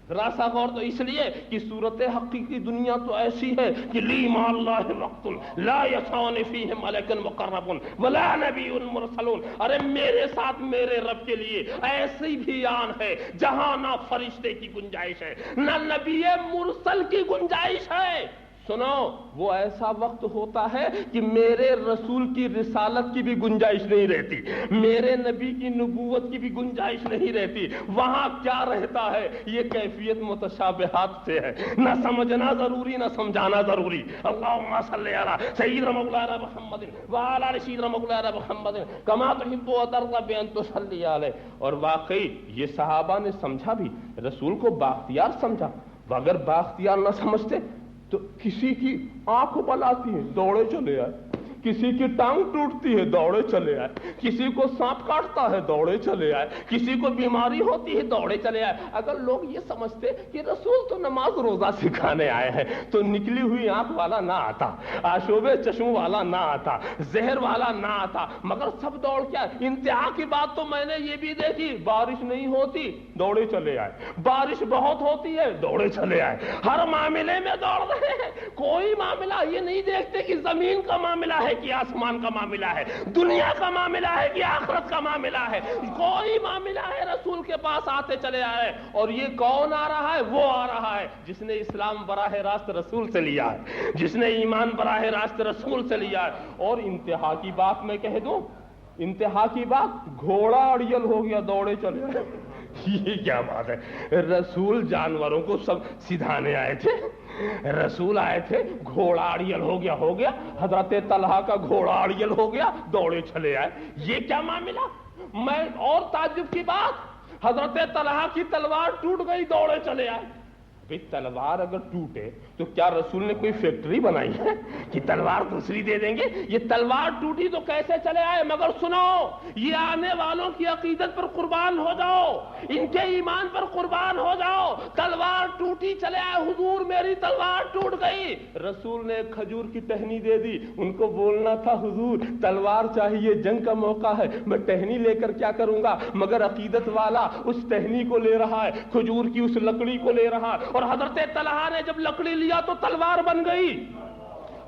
راسا غور تو اس لیے کہ صورت حقیقی دنیا تو ایسی ہے کہ لی مع اللہ وقت لا یسعن فیہ ملک مقرب ولا نبی مرسل۔ ارے میرے ساتھ میرے رب کے لیے ایسی بھی آن ہے جہاں نہ فرشتے کی گنجائش ہے نہ نبی مرسل کی گنجائش ہے۔ سنو، وہ ایسا وقت ہوتا ہے کہ میرے رسول کی رسالت کی بھی گنجائش نہیں رہتی، میرے نبی کی نبوت کی بھی گنجائش نہیں رہتی۔ وہاں کیا رہتا ہے؟ یہ کیفیت متشابہات سے ہے، نہ سمجھنا ضروری نہ سمجھانا ضروری۔ اللہم صلی علی سیدنا مولانا محمد وعلی آل سیدنا مولانا محمد کما تحب و ترضی بان تصلی علیہ۔ اور واقعی یہ صحابہ نے سمجھا بھی، رسول کو بااختیار سمجھا۔ اگر بااختیار نہ سمجھتے تو کسی کی آنکھ بل آتی ہے دوڑے چلے آئے، کسی کی ٹانگ ٹوٹتی ہے دوڑے چلے آئے، کسی کو سانپ کاٹتا ہے دوڑے چلے آئے، کسی کو بیماری ہوتی ہے دوڑے چلے آئے۔ اگر لوگ یہ سمجھتے کہ رسول تو نماز روزہ سکھانے آئے ہیں تو نکلی ہوئی آنکھ والا نہ آتا، آشوب چشم والا نہ آتا، زہر والا نہ آتا، مگر سب دوڑ کیا۔ انتہا کی بات تو میں نے یہ بھی دیکھی، بارش نہیں ہوتی دوڑے چلے آئے، بارش بہت ہوتی ہے دوڑے چلے آئے، ہر معاملے میں دوڑ رہے ہیں۔ کوئی معاملہ یہ نہیں دیکھتے کہ زمین کا معاملہ ہے کہ آسمان کا معاملہ ہے، دنیا کا معاملہ ہے کہ آخرت کا معاملہ ہے، کوئی معاملہ ہے رسول کے پاس آتے چلے آئے۔ اور یہ کون آ رہا ہے؟ وہ آ رہا ہے جس نے اسلام براہ راست رسول سے لیا ہے، جس نے ایمان براہ راست رسول سے لیا ہے۔ اور انتہا کی بات میں کہہ دوں، انتہا کی بات، گھوڑا اڑیل ہو گیا دوڑے چلے آئے۔ یہ کیا بات ہے؟ رسول جانوروں کو سب سدھانے آئے تھے، رسول آئے تھے، گھوڑا اڑیل ہو گیا، حضرت طلحہ کا گھوڑا اڑیل ہو گیا دوڑے چلے آئے۔ یہ کیا معاملہ؟ میں اور تعجب کی بات، حضرت طلحہ کی تلوار ٹوٹ گئی دوڑے چلے آئے۔ تلوار اگر ٹوٹے تو کیا رسول نے کوئی فیکٹری بنائی ہے کہ تلوار دوسری دے دیں گے؟ یہ تلوار ٹوٹی تو کیسے چلے آئے؟ مگر سنو، یہ آنے والوں کی عقیدت پر قربان ہو جاؤ، ان کے ایمان پر قربان ہو جاؤ۔ تلوار ٹوٹی چلے آئے، حضور میری تلوار ٹوٹ گئی، رسول نے ایک کھجور کی ٹہنی دے دی۔ ان کو بولنا تھا حضور تلوار چاہیے، جنگ کا موقع ہے، میں ٹہنی لے کر کیا کروں گا؟ مگر عقیدت والا اس ٹہنی کو لے رہا ہے، کھجور کی اس لکڑی کو لے رہا ہے، اور حضرت طلحہ نے جب لکڑی لیا تو تلوار بن گئی۔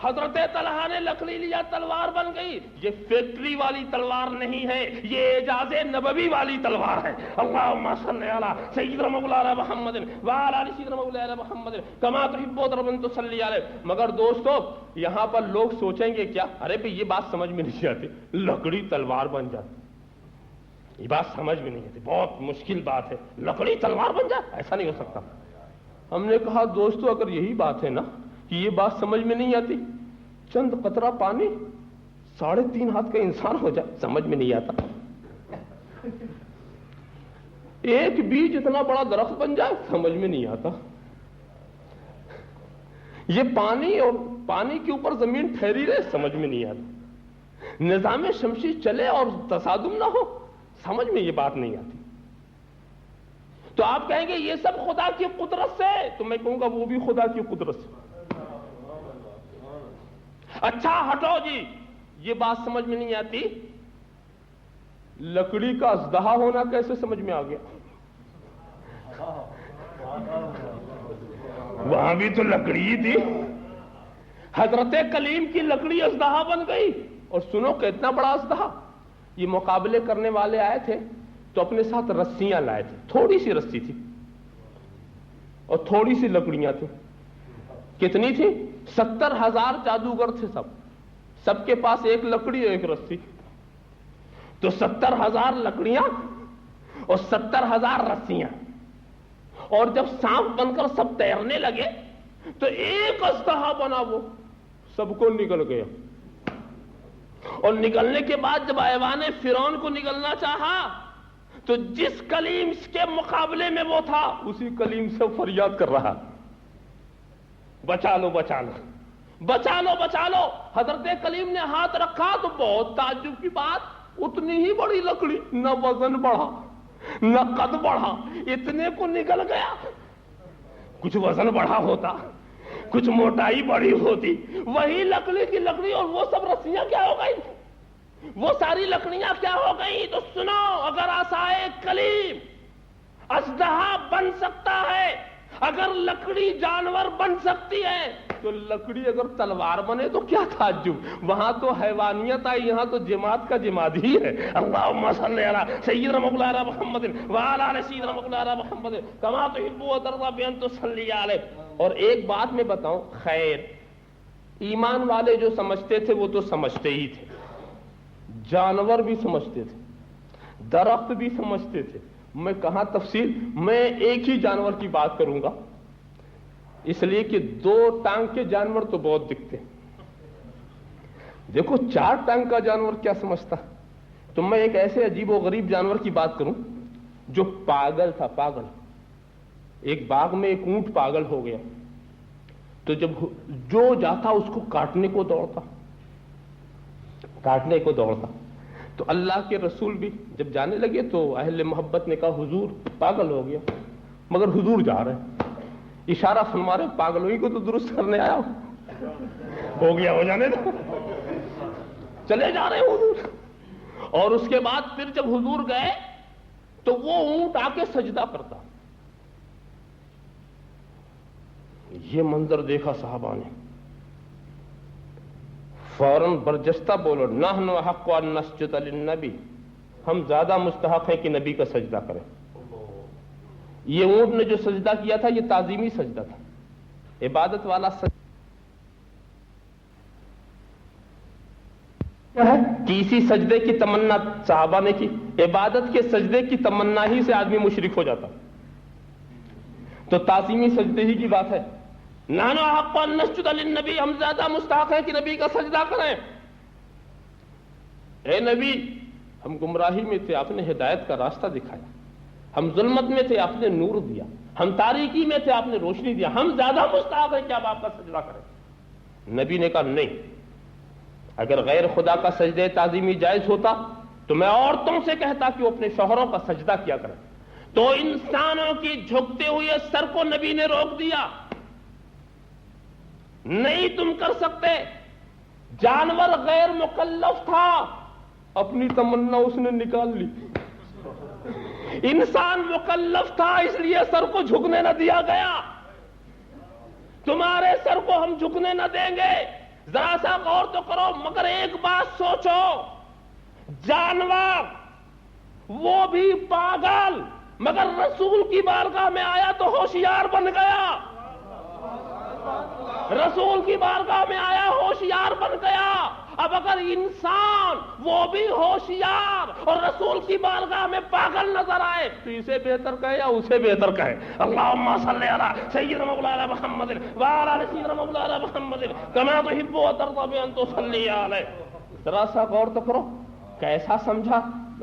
حضرت طلحہ نے لکڑی لیا، تلوار بن گئی۔ یہ فیکٹری والی تلوار نہیں ہے، یہ اعجاز نبوی والی تلوار ہے۔ اللہم صلی علی سیدنا مولانا محمد وعلی آل سیدنا مولانا محمد کما تحب ربنا تصلی علیہ۔ مگر دوستو یہاں پر لوگ سوچیں گے کیا؟ ارے بھئی یہ بات سمجھ میں نہیں آتی، لکڑی تلوار بن جاتی، یہ بات سمجھ میں نہیں آتی، بہت مشکل بات ہے، لکڑی تلوار بن جائے، ایسا نہیں ہو سکتا۔ ہم نے کہا دوستو اگر یہی بات ہے نا کہ یہ بات سمجھ میں نہیں آتی، چند قطرہ پانی 3.5 ہاتھ کا انسان ہو جائے، سمجھ میں نہیں آتا۔ ایک بیج اتنا بڑا درخت بن جائے، سمجھ میں نہیں آتا۔ یہ پانی اور پانی کے اوپر زمین ٹھہری رہے، سمجھ میں نہیں آتا۔ نظام شمسی چلے اور تصادم نہ ہو، سمجھ میں یہ بات نہیں آتی۔ تو آپ کہیں گے یہ سب خدا کی قدرت سے، تو میں کہوں گا وہ بھی خدا کی قدرت سے۔ اچھا ہٹو جی، یہ بات سمجھ میں نہیں آتی، لکڑی کا اژدہا ہونا کیسے سمجھ میں آ گیا؟ وہاں بھی تو لکڑی ہی تھی، حضرت کلیم کی لکڑی اژدہا بن گئی۔ اور سنو کتنا بڑا اژدہا، یہ مقابلے کرنے والے آئے تھے تو اپنے ساتھ رسیاں لائے تھے، تھوڑی سی رسی تھی اور تھوڑی سی لکڑیاں تھیں۔ کتنی تھی؟ 70,000 جادوگر تھے، سب کے پاس ایک لکڑی ایک رسی، تو 70,000 لکڑیاں اور 70,000 رسیاں، اور جب سانپ بن کر سب تیرنے لگے تو ایک اژدہا بنا، وہ سب کو نگل گیا۔ اور نگلنے کے بعد جب ایوان فرعون کو نگلنا چاہا تو جس کلیم کے مقابلے میں وہ تھا اسی کلیم سے فریاد کر رہا، بچا لو بچا لو بچا لو بچا لو۔ حضرت کلیم نے ہاتھ رکھا تو بہت تعجب کی بات، اتنی ہی بڑی لکڑی، نہ وزن بڑھا نہ قد بڑھا، اتنے کو نگل گیا۔ کچھ وزن بڑھا ہوتا، کچھ موٹائی بڑی ہوتی، وہی لکڑی کی لکڑی، اور وہ سب رسیاں کیا ہو گئی، وہ ساری لکڑیاں کیا ہو گئی؟ تو سنو، اگر عصائے کلیم اژدہا بن سکتا ہے، اگر لکڑی جانور بن سکتی ہے، تو لکڑی اگر تلوار بنے تو کیا تعجب؟ وہاں تو حیوانیت آئی، یہاں تو جماعت کا جماعت ہی ہے۔ اللہم صلی علی سیدنا مولانا محمد وعلی آل سیدنا مولانا محمد کما تحب وترضى بأن تصلی علیہ۔ اور ایک بات میں بتاؤں، خیر ایمان والے جو سمجھتے تھے وہ تو سمجھتے ہی تھے، جانور بھی سمجھتے تھے، درخت بھی سمجھتے تھے۔ میں کہاں تفصیل، میں ایک ہی جانور کی بات کروں گا، اس لیے کہ 2 ٹانگ کے جانور تو بہت دکھتے ہیں۔ دیکھو 4 ٹانگ کا جانور کیا سمجھتا، تو میں ایک ایسے عجیب و غریب جانور کی بات کروں جو پاگل تھا، پاگل۔ ایک باغ میں ایک اونٹ پاگل ہو گیا، تو جب جو جاتا اس کو کاٹنے کو دوڑتا، کاٹنے کو دوڑتا۔ تو اللہ کے رسول بھی جب جانے لگے تو اہل محبت نے کہا حضور پاگل ہو گیا، مگر حضور جا رہے ہیں، اشارہ فرما رہے پاگلوئی کو تو درست کرنے آیا ہو گیا، ہو جانے دو، چلے جا رہے ہیں حضور۔ اور اس کے بعد پھر جب حضور گئے تو وہ اونٹ آ کے سجدہ کرتا۔ یہ منظر دیکھا صحابہ نے، فوراً برجستہ بولو نحن احق ان نسجد للنبی، ہم زیادہ مستحق ہیں کہ نبی کا سجدہ کریں۔ یہ اونٹ نے جو سجدہ کیا تھا یہ تعظیمی سجدہ تھا، عبادت والا سجدہ کیا ہے کہ اسی سجدے کی تمنا صحابہ نے کی، عبادت کے سجدے کی تمنا ہی سے آدمی مشرک ہو جاتا، تو تعظیمی سجدے ہی کی بات ہے۔ نحن احق ان نسجد للنبی، ہم زیادہ مستحق ہیں کہ نبی کا سجدہ کریں۔ اے نبی ہم گمراہی میں تھے، آپ نے ہدایت کا راستہ دکھایا، ہم ظلمت میں تھے، آپ نے نور دیا، ہم تاریکی میں تھے، آپ نے روشنی دیا، ہم زیادہ مستحق ہیں کہ اب آپ کا سجدہ کریں۔ نبی نے کہا نہیں، اگر غیر خدا کا سجدہ تعظیمی جائز ہوتا تو میں عورتوں سے کہتا کہ وہ اپنے شوہروں کا سجدہ کیا کریں۔ تو انسانوں کی جھکتے ہوئے سر کو نبی نے روک دیا، نہیں تم کر سکتے۔ جانور غیر مکلف تھا، اپنی تمنا اس نے نکال لی۔ انسان مکلف تھا، اس لیے سر کو جھکنے نہ دیا گیا۔ تمہارے سر کو ہم جھکنے نہ دیں گے۔ ذرا سا غور تو کرو، مگر ایک بات سوچو، جانور وہ بھی پاگل، مگر رسول کی بارگاہ میں آیا تو ہوشیار بن گیا۔ رسول کی بارگاہ میں آیا ہوشیار بن گیا۔ اب اگر انسان وہ بھی ہوشیار اور رسول کی بارگاہ میں پاگل نظر آئے تو اسے بہتر کہے یا اسے بہتر کہے؟ اللہم صلی علی سیدنا مولانا محمد وعلی آل سیدنا مولانا محمد کما تحب وترضى بان تصلی علیہ۔ ذرا سا غور تو کرو، کیسا سمجھا؟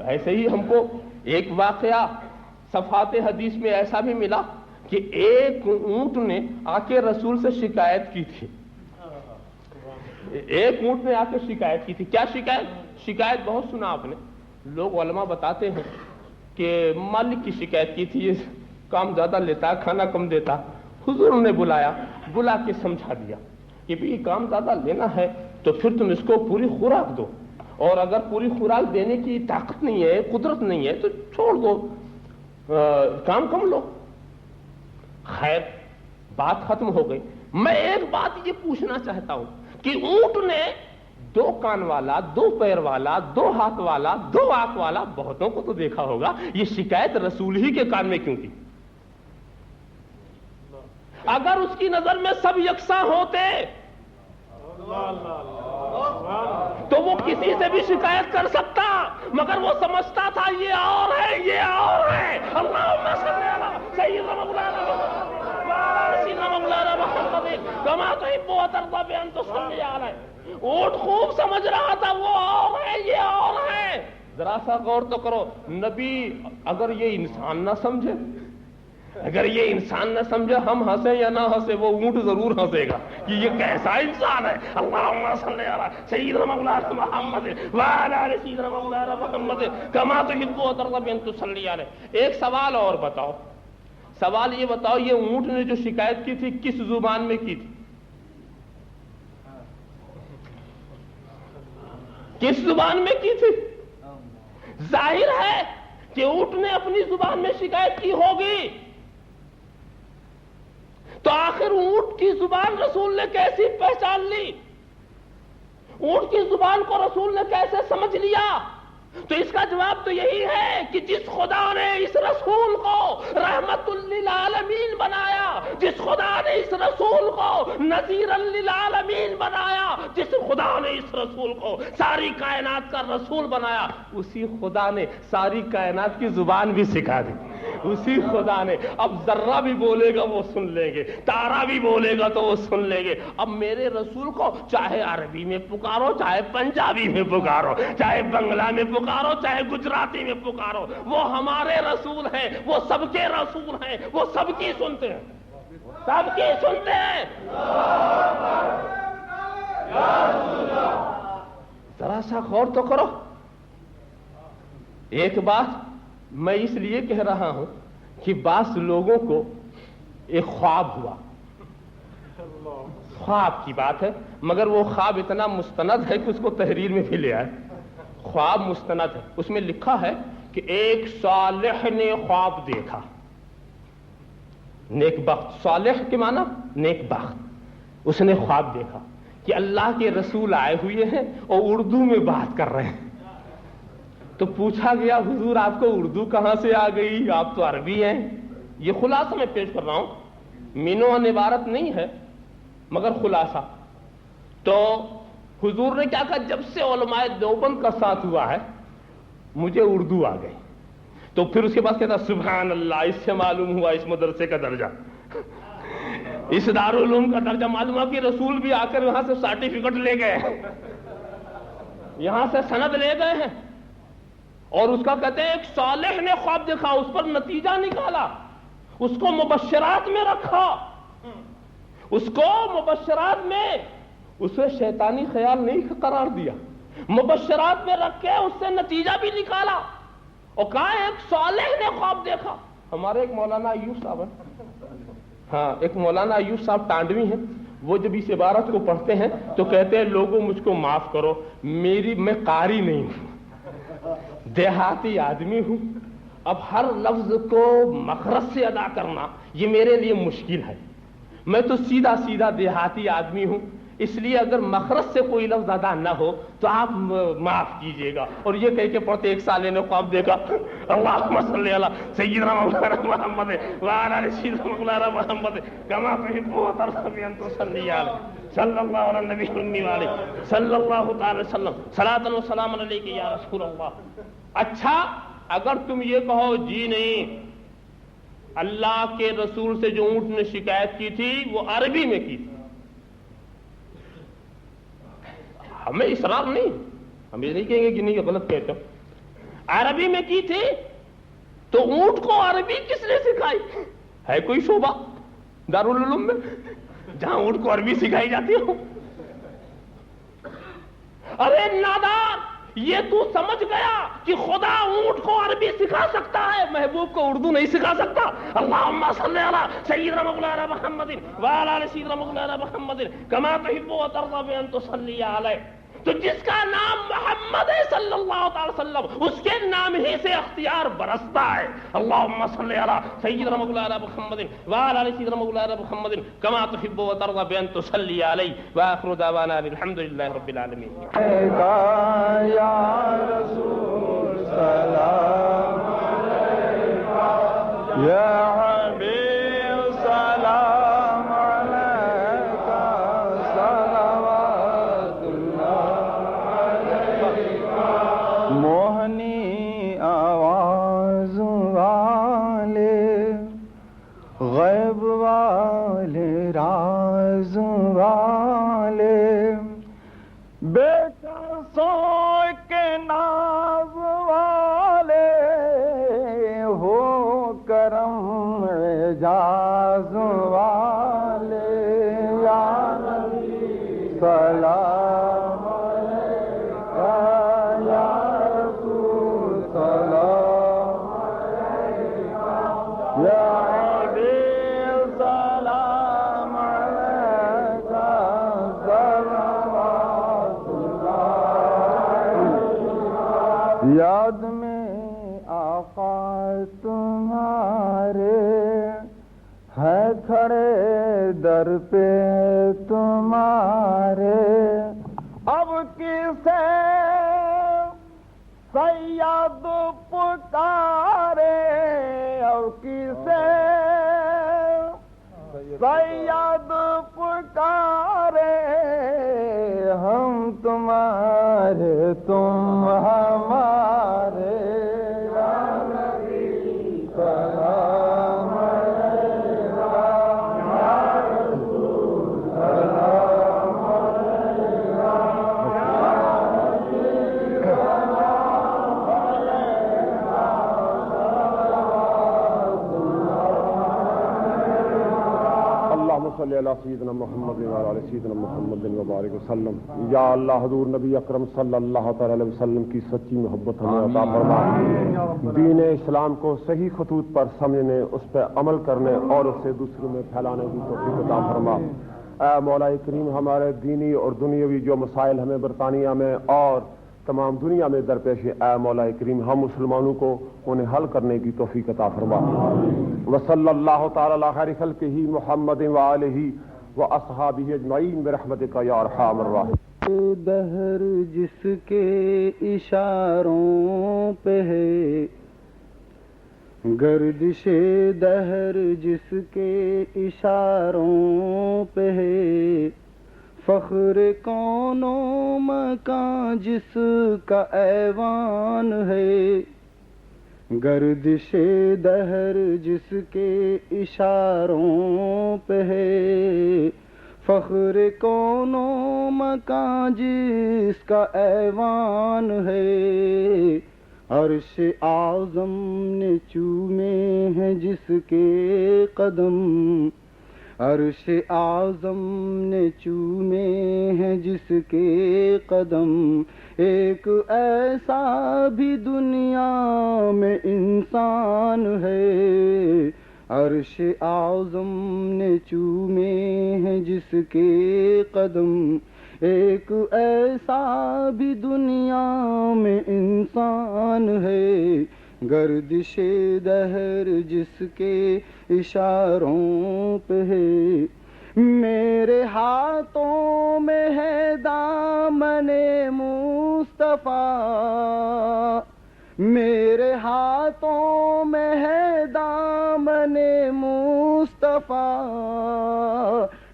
ایسے ہی ہم کو ایک واقعہ صفحات حدیث میں ایسا بھی ملا کہ ایک اونٹ نے آ کے رسول سے شکایت کی تھی۔ ایک اونٹ نے آ کے شکایت کی تھی۔ کیا شکایت؟ شکایت بہت سنا آپ نے، لوگ علماء بتاتے ہیں کہ مالک کی شکایت کی تھی، یہ کام زیادہ لیتا، کھانا کم دیتا۔ حضور نے بلا کے سمجھا دیا کہ بھی کام زیادہ لینا ہے تو پھر تم اس کو پوری خوراک دو، اور اگر پوری خوراک دینے کی طاقت نہیں ہے، قدرت نہیں ہے تو چھوڑ دو، کام کم لو۔ خیر، بات ختم ہو گئی۔ میں ایک بات یہ پوچھنا چاہتا ہوں کہ اونٹ نے 2 کان والا، 2 پیر والا، 2 ہاتھ والا، 2 آنکھ والا بہتوں کو تو دیکھا ہوگا، یہ شکایت رسول ہی کے کان میں کیوں کی؟ اگر اس کی نظر میں سب یکساں ہوتے تو وہ کسی سے بھی شکایت کر سکتا، مگر وہ سمجھتا تھا یہ اور ہے، یہ اور ہے۔ اللہم صلی علی سیدنا مولانا محمد کما تحب وترضى بان تصلی علیہ۔ اونٹ خوب سمجھ رہا تھا وہ اور ہے، یہ اور ہے۔ ذرا سا غور تو کرو، نبی اگر یہ انسان نہ سمجھے، اگر یہ انسان نہ سمجھے، ہم ہنسے یا نہ ہنسے، وہ اونٹ ضرور ہنسے گا کہ یہ کیسا انسان ہے۔ اللہم صلی علی سیدنا مولانا محمد وعلی آل سیدنا مولانا محمد کما تحب وترضى بان تصلی علیہ۔ ایک سوال اور بتاؤ، سوال یہ بتاؤ، یہ اونٹ نے جو شکایت کی تھی کس زبان میں کی تھی؟ کس زبان میں کی تھی؟ ظاہر ہے کہ اونٹ نے اپنی زبان میں شکایت کی ہوگی، تو آخر اونٹ کی زبان رسول نے کیسی پہچان لی؟ اونٹ کی زبان کو رسول نے کیسے سمجھ لیا؟ تو اس کا جواب تو یہی ہے کہ جس خدا نے اس رسول کو رحمت للعالمین بنایا، جس خدا نے اس رسول کو نذیر للعالمین بنایا، جس خدا نے اس رسول کو ساری کائنات کا رسول بنایا، اسی خدا نے ساری کائنات کی زبان بھی سکھا دی۔ اسی خدا نے، اب ذرہ بھی بولے گا وہ سن لیں گے، تارا بھی بولے گا تو وہ سن لیں گے۔ اب میرے رسول کو چاہے عربی میں پکارو، چاہے پنجابی میں پکارو، چاہے بنگلہ میں پکارو، چاہے گجراتی میں پکارو، وہ ہمارے رسول ہیں، وہ سب کے رسول ہیں، وہ سب کی سنتے ہیں، سب کی سنتے ہیں۔ ذرا سا غور تو کرو، ایک بات میں اس لیے کہہ رہا ہوں کہ بعض لوگوں کو ایک خواب ہوا، خواب کی بات ہے، مگر وہ خواب اتنا مستند ہے کہ اس کو تحریر میں بھی لے آئے۔ خواب مستند ہے، اس میں لکھا ہے کہ ایک صالح نے خواب دیکھا، نیک بخت، صالح کے معنی نیک بخت، اس نے خواب دیکھا کہ اللہ کے رسول آئے ہوئے ہیں اور اردو میں بات کر رہے ہیں۔ تو پوچھا گیا حضور آپ کو اردو کہاں سے آ گئی، آپ تو عربی ہیں؟ یہ خلاصہ میں پیش کر رہا ہوں، مینو عبارت نہیں ہے مگر خلاصہ۔ تو حضور نے کیا کہا، جب سے علماء دیوبند کا ساتھ ہوا ہے مجھے اردو آ گئی۔ تو پھر اس کے بعد کہتا سبحان اللہ، اس سے معلوم ہوا اس مدرسے کا درجہ، اس دارالعلوم کا درجہ معلوم ہوا کہ رسول بھی آ کر یہاں سے سرٹیفکیٹ لے گئے، یہاں سے سند لے گئے ہیں۔ اور اس کا کہتے ہیں ایک صالح نے خواب دیکھا، اس پر نتیجہ نکالا، اس کو مبشرات میں رکھا، اس کو مبشرات میں، اسے شیطانی خیال نہیں قرار دیا، مبشرات میں رکھ کے اس سے نتیجہ بھی نکالا اور کہا ایک صالح نے خواب دیکھا۔ ہمارے ایک مولانا ایوب صاحب ہیں، ہاں ایک مولانا ایوب صاحب ٹانڈوی ہیں، وہ جب اس عبارت کو پڑھتے ہیں تو کہتے ہیں لوگوں مجھ کو معاف کرو، میں قاری نہیں ہوں، دیہاتی آدمی ہوں، اب ہر لفظ کو مخرج سے ادا کرنا یہ میرے لیے مشکل ہے، میں تو سیدھا سیدھا دیہاتی آدمی ہوں، اس لیے اگر مخرج سے کوئی لفظ ادا نہ ہو تو آپ معاف کیجئے گا۔ اور یہ کہہ کے پڑھتے ایک سالے نے خواب دیکھا، اللہم صلی علی سیدنا مولانا محمد وعلی آل سیدنا مولانا محمد کما تحب وترضى ان تصلی علیہ صلی اللہ علی النبی الأمی وآلہ صلی اللہ تعالی وسلم صلاۃ و سلام علیک یا رسول اللہ۔ اچھا اگر تم یہ کہو جی نہیں، اللہ کے رسول سے جو اونٹ نے شکایت کی تھی وہ عربی میں کی تھی، ہمیں اصرار نہیں، ہم یہ نہیں کہیں گے کہ نہیں یہ غلط کہتے ہو، عربی میں کی تھی تو اونٹ کو عربی کس نے سکھائی؟ ہے کوئی شعبہ دارالعلوم میں جہاں اونٹ کو عربی سکھائی جاتی ہو؟ ارے نادان، یہ تو سمجھ گیا کہ خدا اونٹ کو عربی سکھا سکتا ہے، محبوب کو اردو نہیں سکھا سکتا؟ اللہم صلی علی سیدنا مولانا محمد وعلی آل سیدنا مولانا محمد کما تحب وترضى ان تصلی علیہ۔ تو جس کا نام محمد ہے صلی اللہ تعالی وسلم، اس کے نام ہی سے اختیار برستا ہے۔ اللہم صلی علی سیدنا مولانا محمد وعلی آل سیدنا مولانا محمد کما تحب وترضى ان تصلی علیہ۔ وآخر دعوانا الحمدللہ رب العالمین۔ یا رسول سلام علیکہ، یا حبیب سلام علیکہ، صلوات اللہ علیکہ۔ موہنی آواز والے، غیب والے، راز والے، بیٹا سوئے کے ناز والے، ہو کرم اعجاز والے، یا نبی سلام علیکہ، یا رسول سلام علیکہ، یا حبیب سلام علیکہ، یاد میں آقا تمہارے ہے کھڑے در پہ تمہارے، اب کسے سید پکارے، اب کسے سید پکارے، ہم تمہارے تم ہمارے، یا نبی سلام علیکہ، یا رسول سلام علیکہ، یا نبی سلام علیکہ، اللہم صلی علی سیدنا محمد وعلی آل سیدنا محمد وبارک وسلم۔ یا اللہ حضور نبی اکرم صلی اللہ تعالی علیہ وسلم کی سچی محبت ہمیں عطا فرما، دین اسلام کو صحیح خطوط پر سمجھنے، اس پہ عمل کرنے اور اسے دوسروں میں پھیلانے کی توفیق عطا فرما۔ اے مولا کریم، ہمارے دینی اور دنیاوی جو مسائل ہمیں برطانیہ میں اور تمام دنیا میں درپیش ہے، اے مولا کریم ہم مسلمانوں کو انہیں حل کرنے کی توفیق عطا فرما۔ وصلی اللہ تعالی علی خیر خلقہ محمد وآلہ واصحابہ اجمعین برحمتک یا ارحم الراحمین۔ دہر جس کے اشاروں پہ ہے، گردش دہر جس کے اشاروں پہ ہے، فخر کون و مکان جس کا ایوان ہے، گردش دہر جس کے اشاروں پہ ہے، فخر کون و مکان جس کا ایوان ہے، عرش اعظم نے چومے ہیں جس کے قدم، عرش اعظم نے چومے ہیں جس کے قدم، ایک ایسا بھی دنیا میں انسان ہے، عرش اعظم نے چومے ہیں جس کے قدم، ایک ایسا بھی دنیا میں انسان ہے، گردش دہر جس کے اشاروں پہ ہے، میرے ہاتھوں میں ہے دامن مصطفیٰ، میرے ہاتھوں میں ہے دامن مصطفیٰ،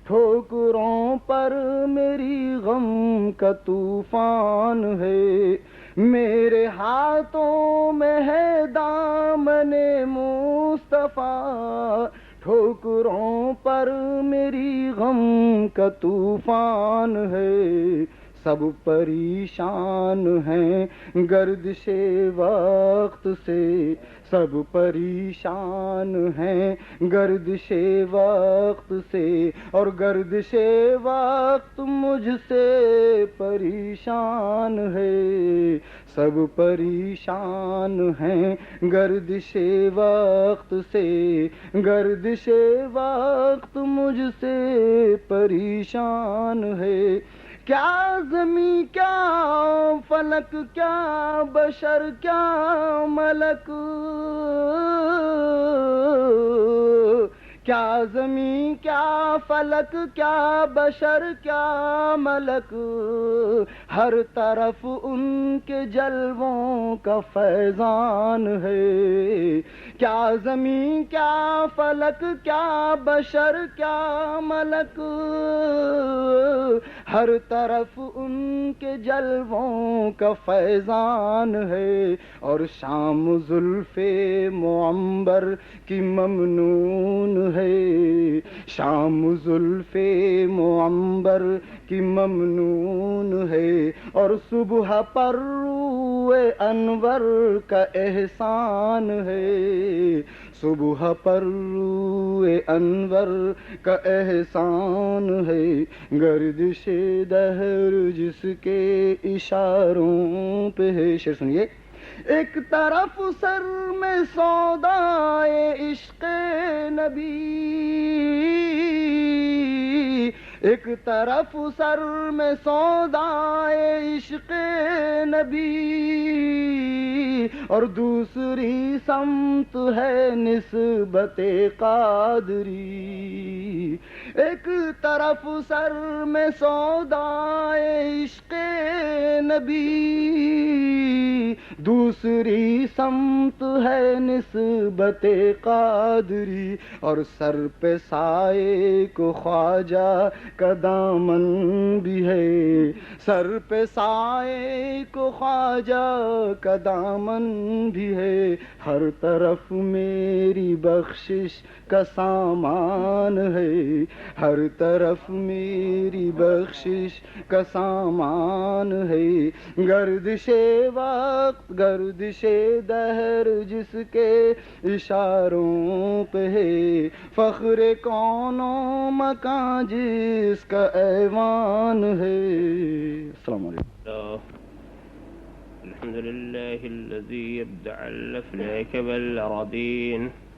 ٹھوکروں پر میری غم کا طوفان ہے، میرے ہاتھوں میں ہے دامن مصطفیٰ، ٹھوکروں پر میری غم کا طوفان ہے، سب پریشان ہیں گردش وقت سے، سب پریشان ہیں گردش وقت سے، اور گردش وقت مجھ سے پریشان ہے، سب پریشان ہیں گردش وقت سے، گردش وقت مجھ سے پریشان ہے، کیا زمین کیا فلک کیا بشر کیا ملک، کیا زمین کیا فلک کیا بشر کیا ملک، ہر طرف ان کے جلووں کا فیضان ہے، کیا زمین کیا فلک کیا بشر کیا ملک، ہر طرف ان کے جلووں کا فیضان ہے، اور شام زلف معمبر کی ممنون ہے، شام زلف معمبر کی ممنون ہے، اور صبح پر روح انور کا احسان ہے، صبح پر روح انور کا احسان ہے، گردش دہر جس کے اشاروں پہ ہے، شعر سنیے، ایک طرف سر میں سودائے عشق نبی، ایک طرف سر میں سودائے عشق نبی، اور دوسری سمت ہے نسبت قادری، ایک طرف سر میں سودائے عشق نبی، دوسری سمت ہے نسبت قادری، اور سر پہ سائے کو خواجہ کا دامن بھی ہے، سر پہ سائے کو خواجہ کا دامن بھی ہے، ہر طرف میری بخشش کا سامان ہے، ہر طرف میری بخشش کا سامان ہے، گردش وقت گردش دہر جس کے اشاروں پہ ہے، فخر کون و مکان جس کا ایوان ہے۔ السلام علیکم۔ الحمد لله الذي يبدع الأفلاك والأراضين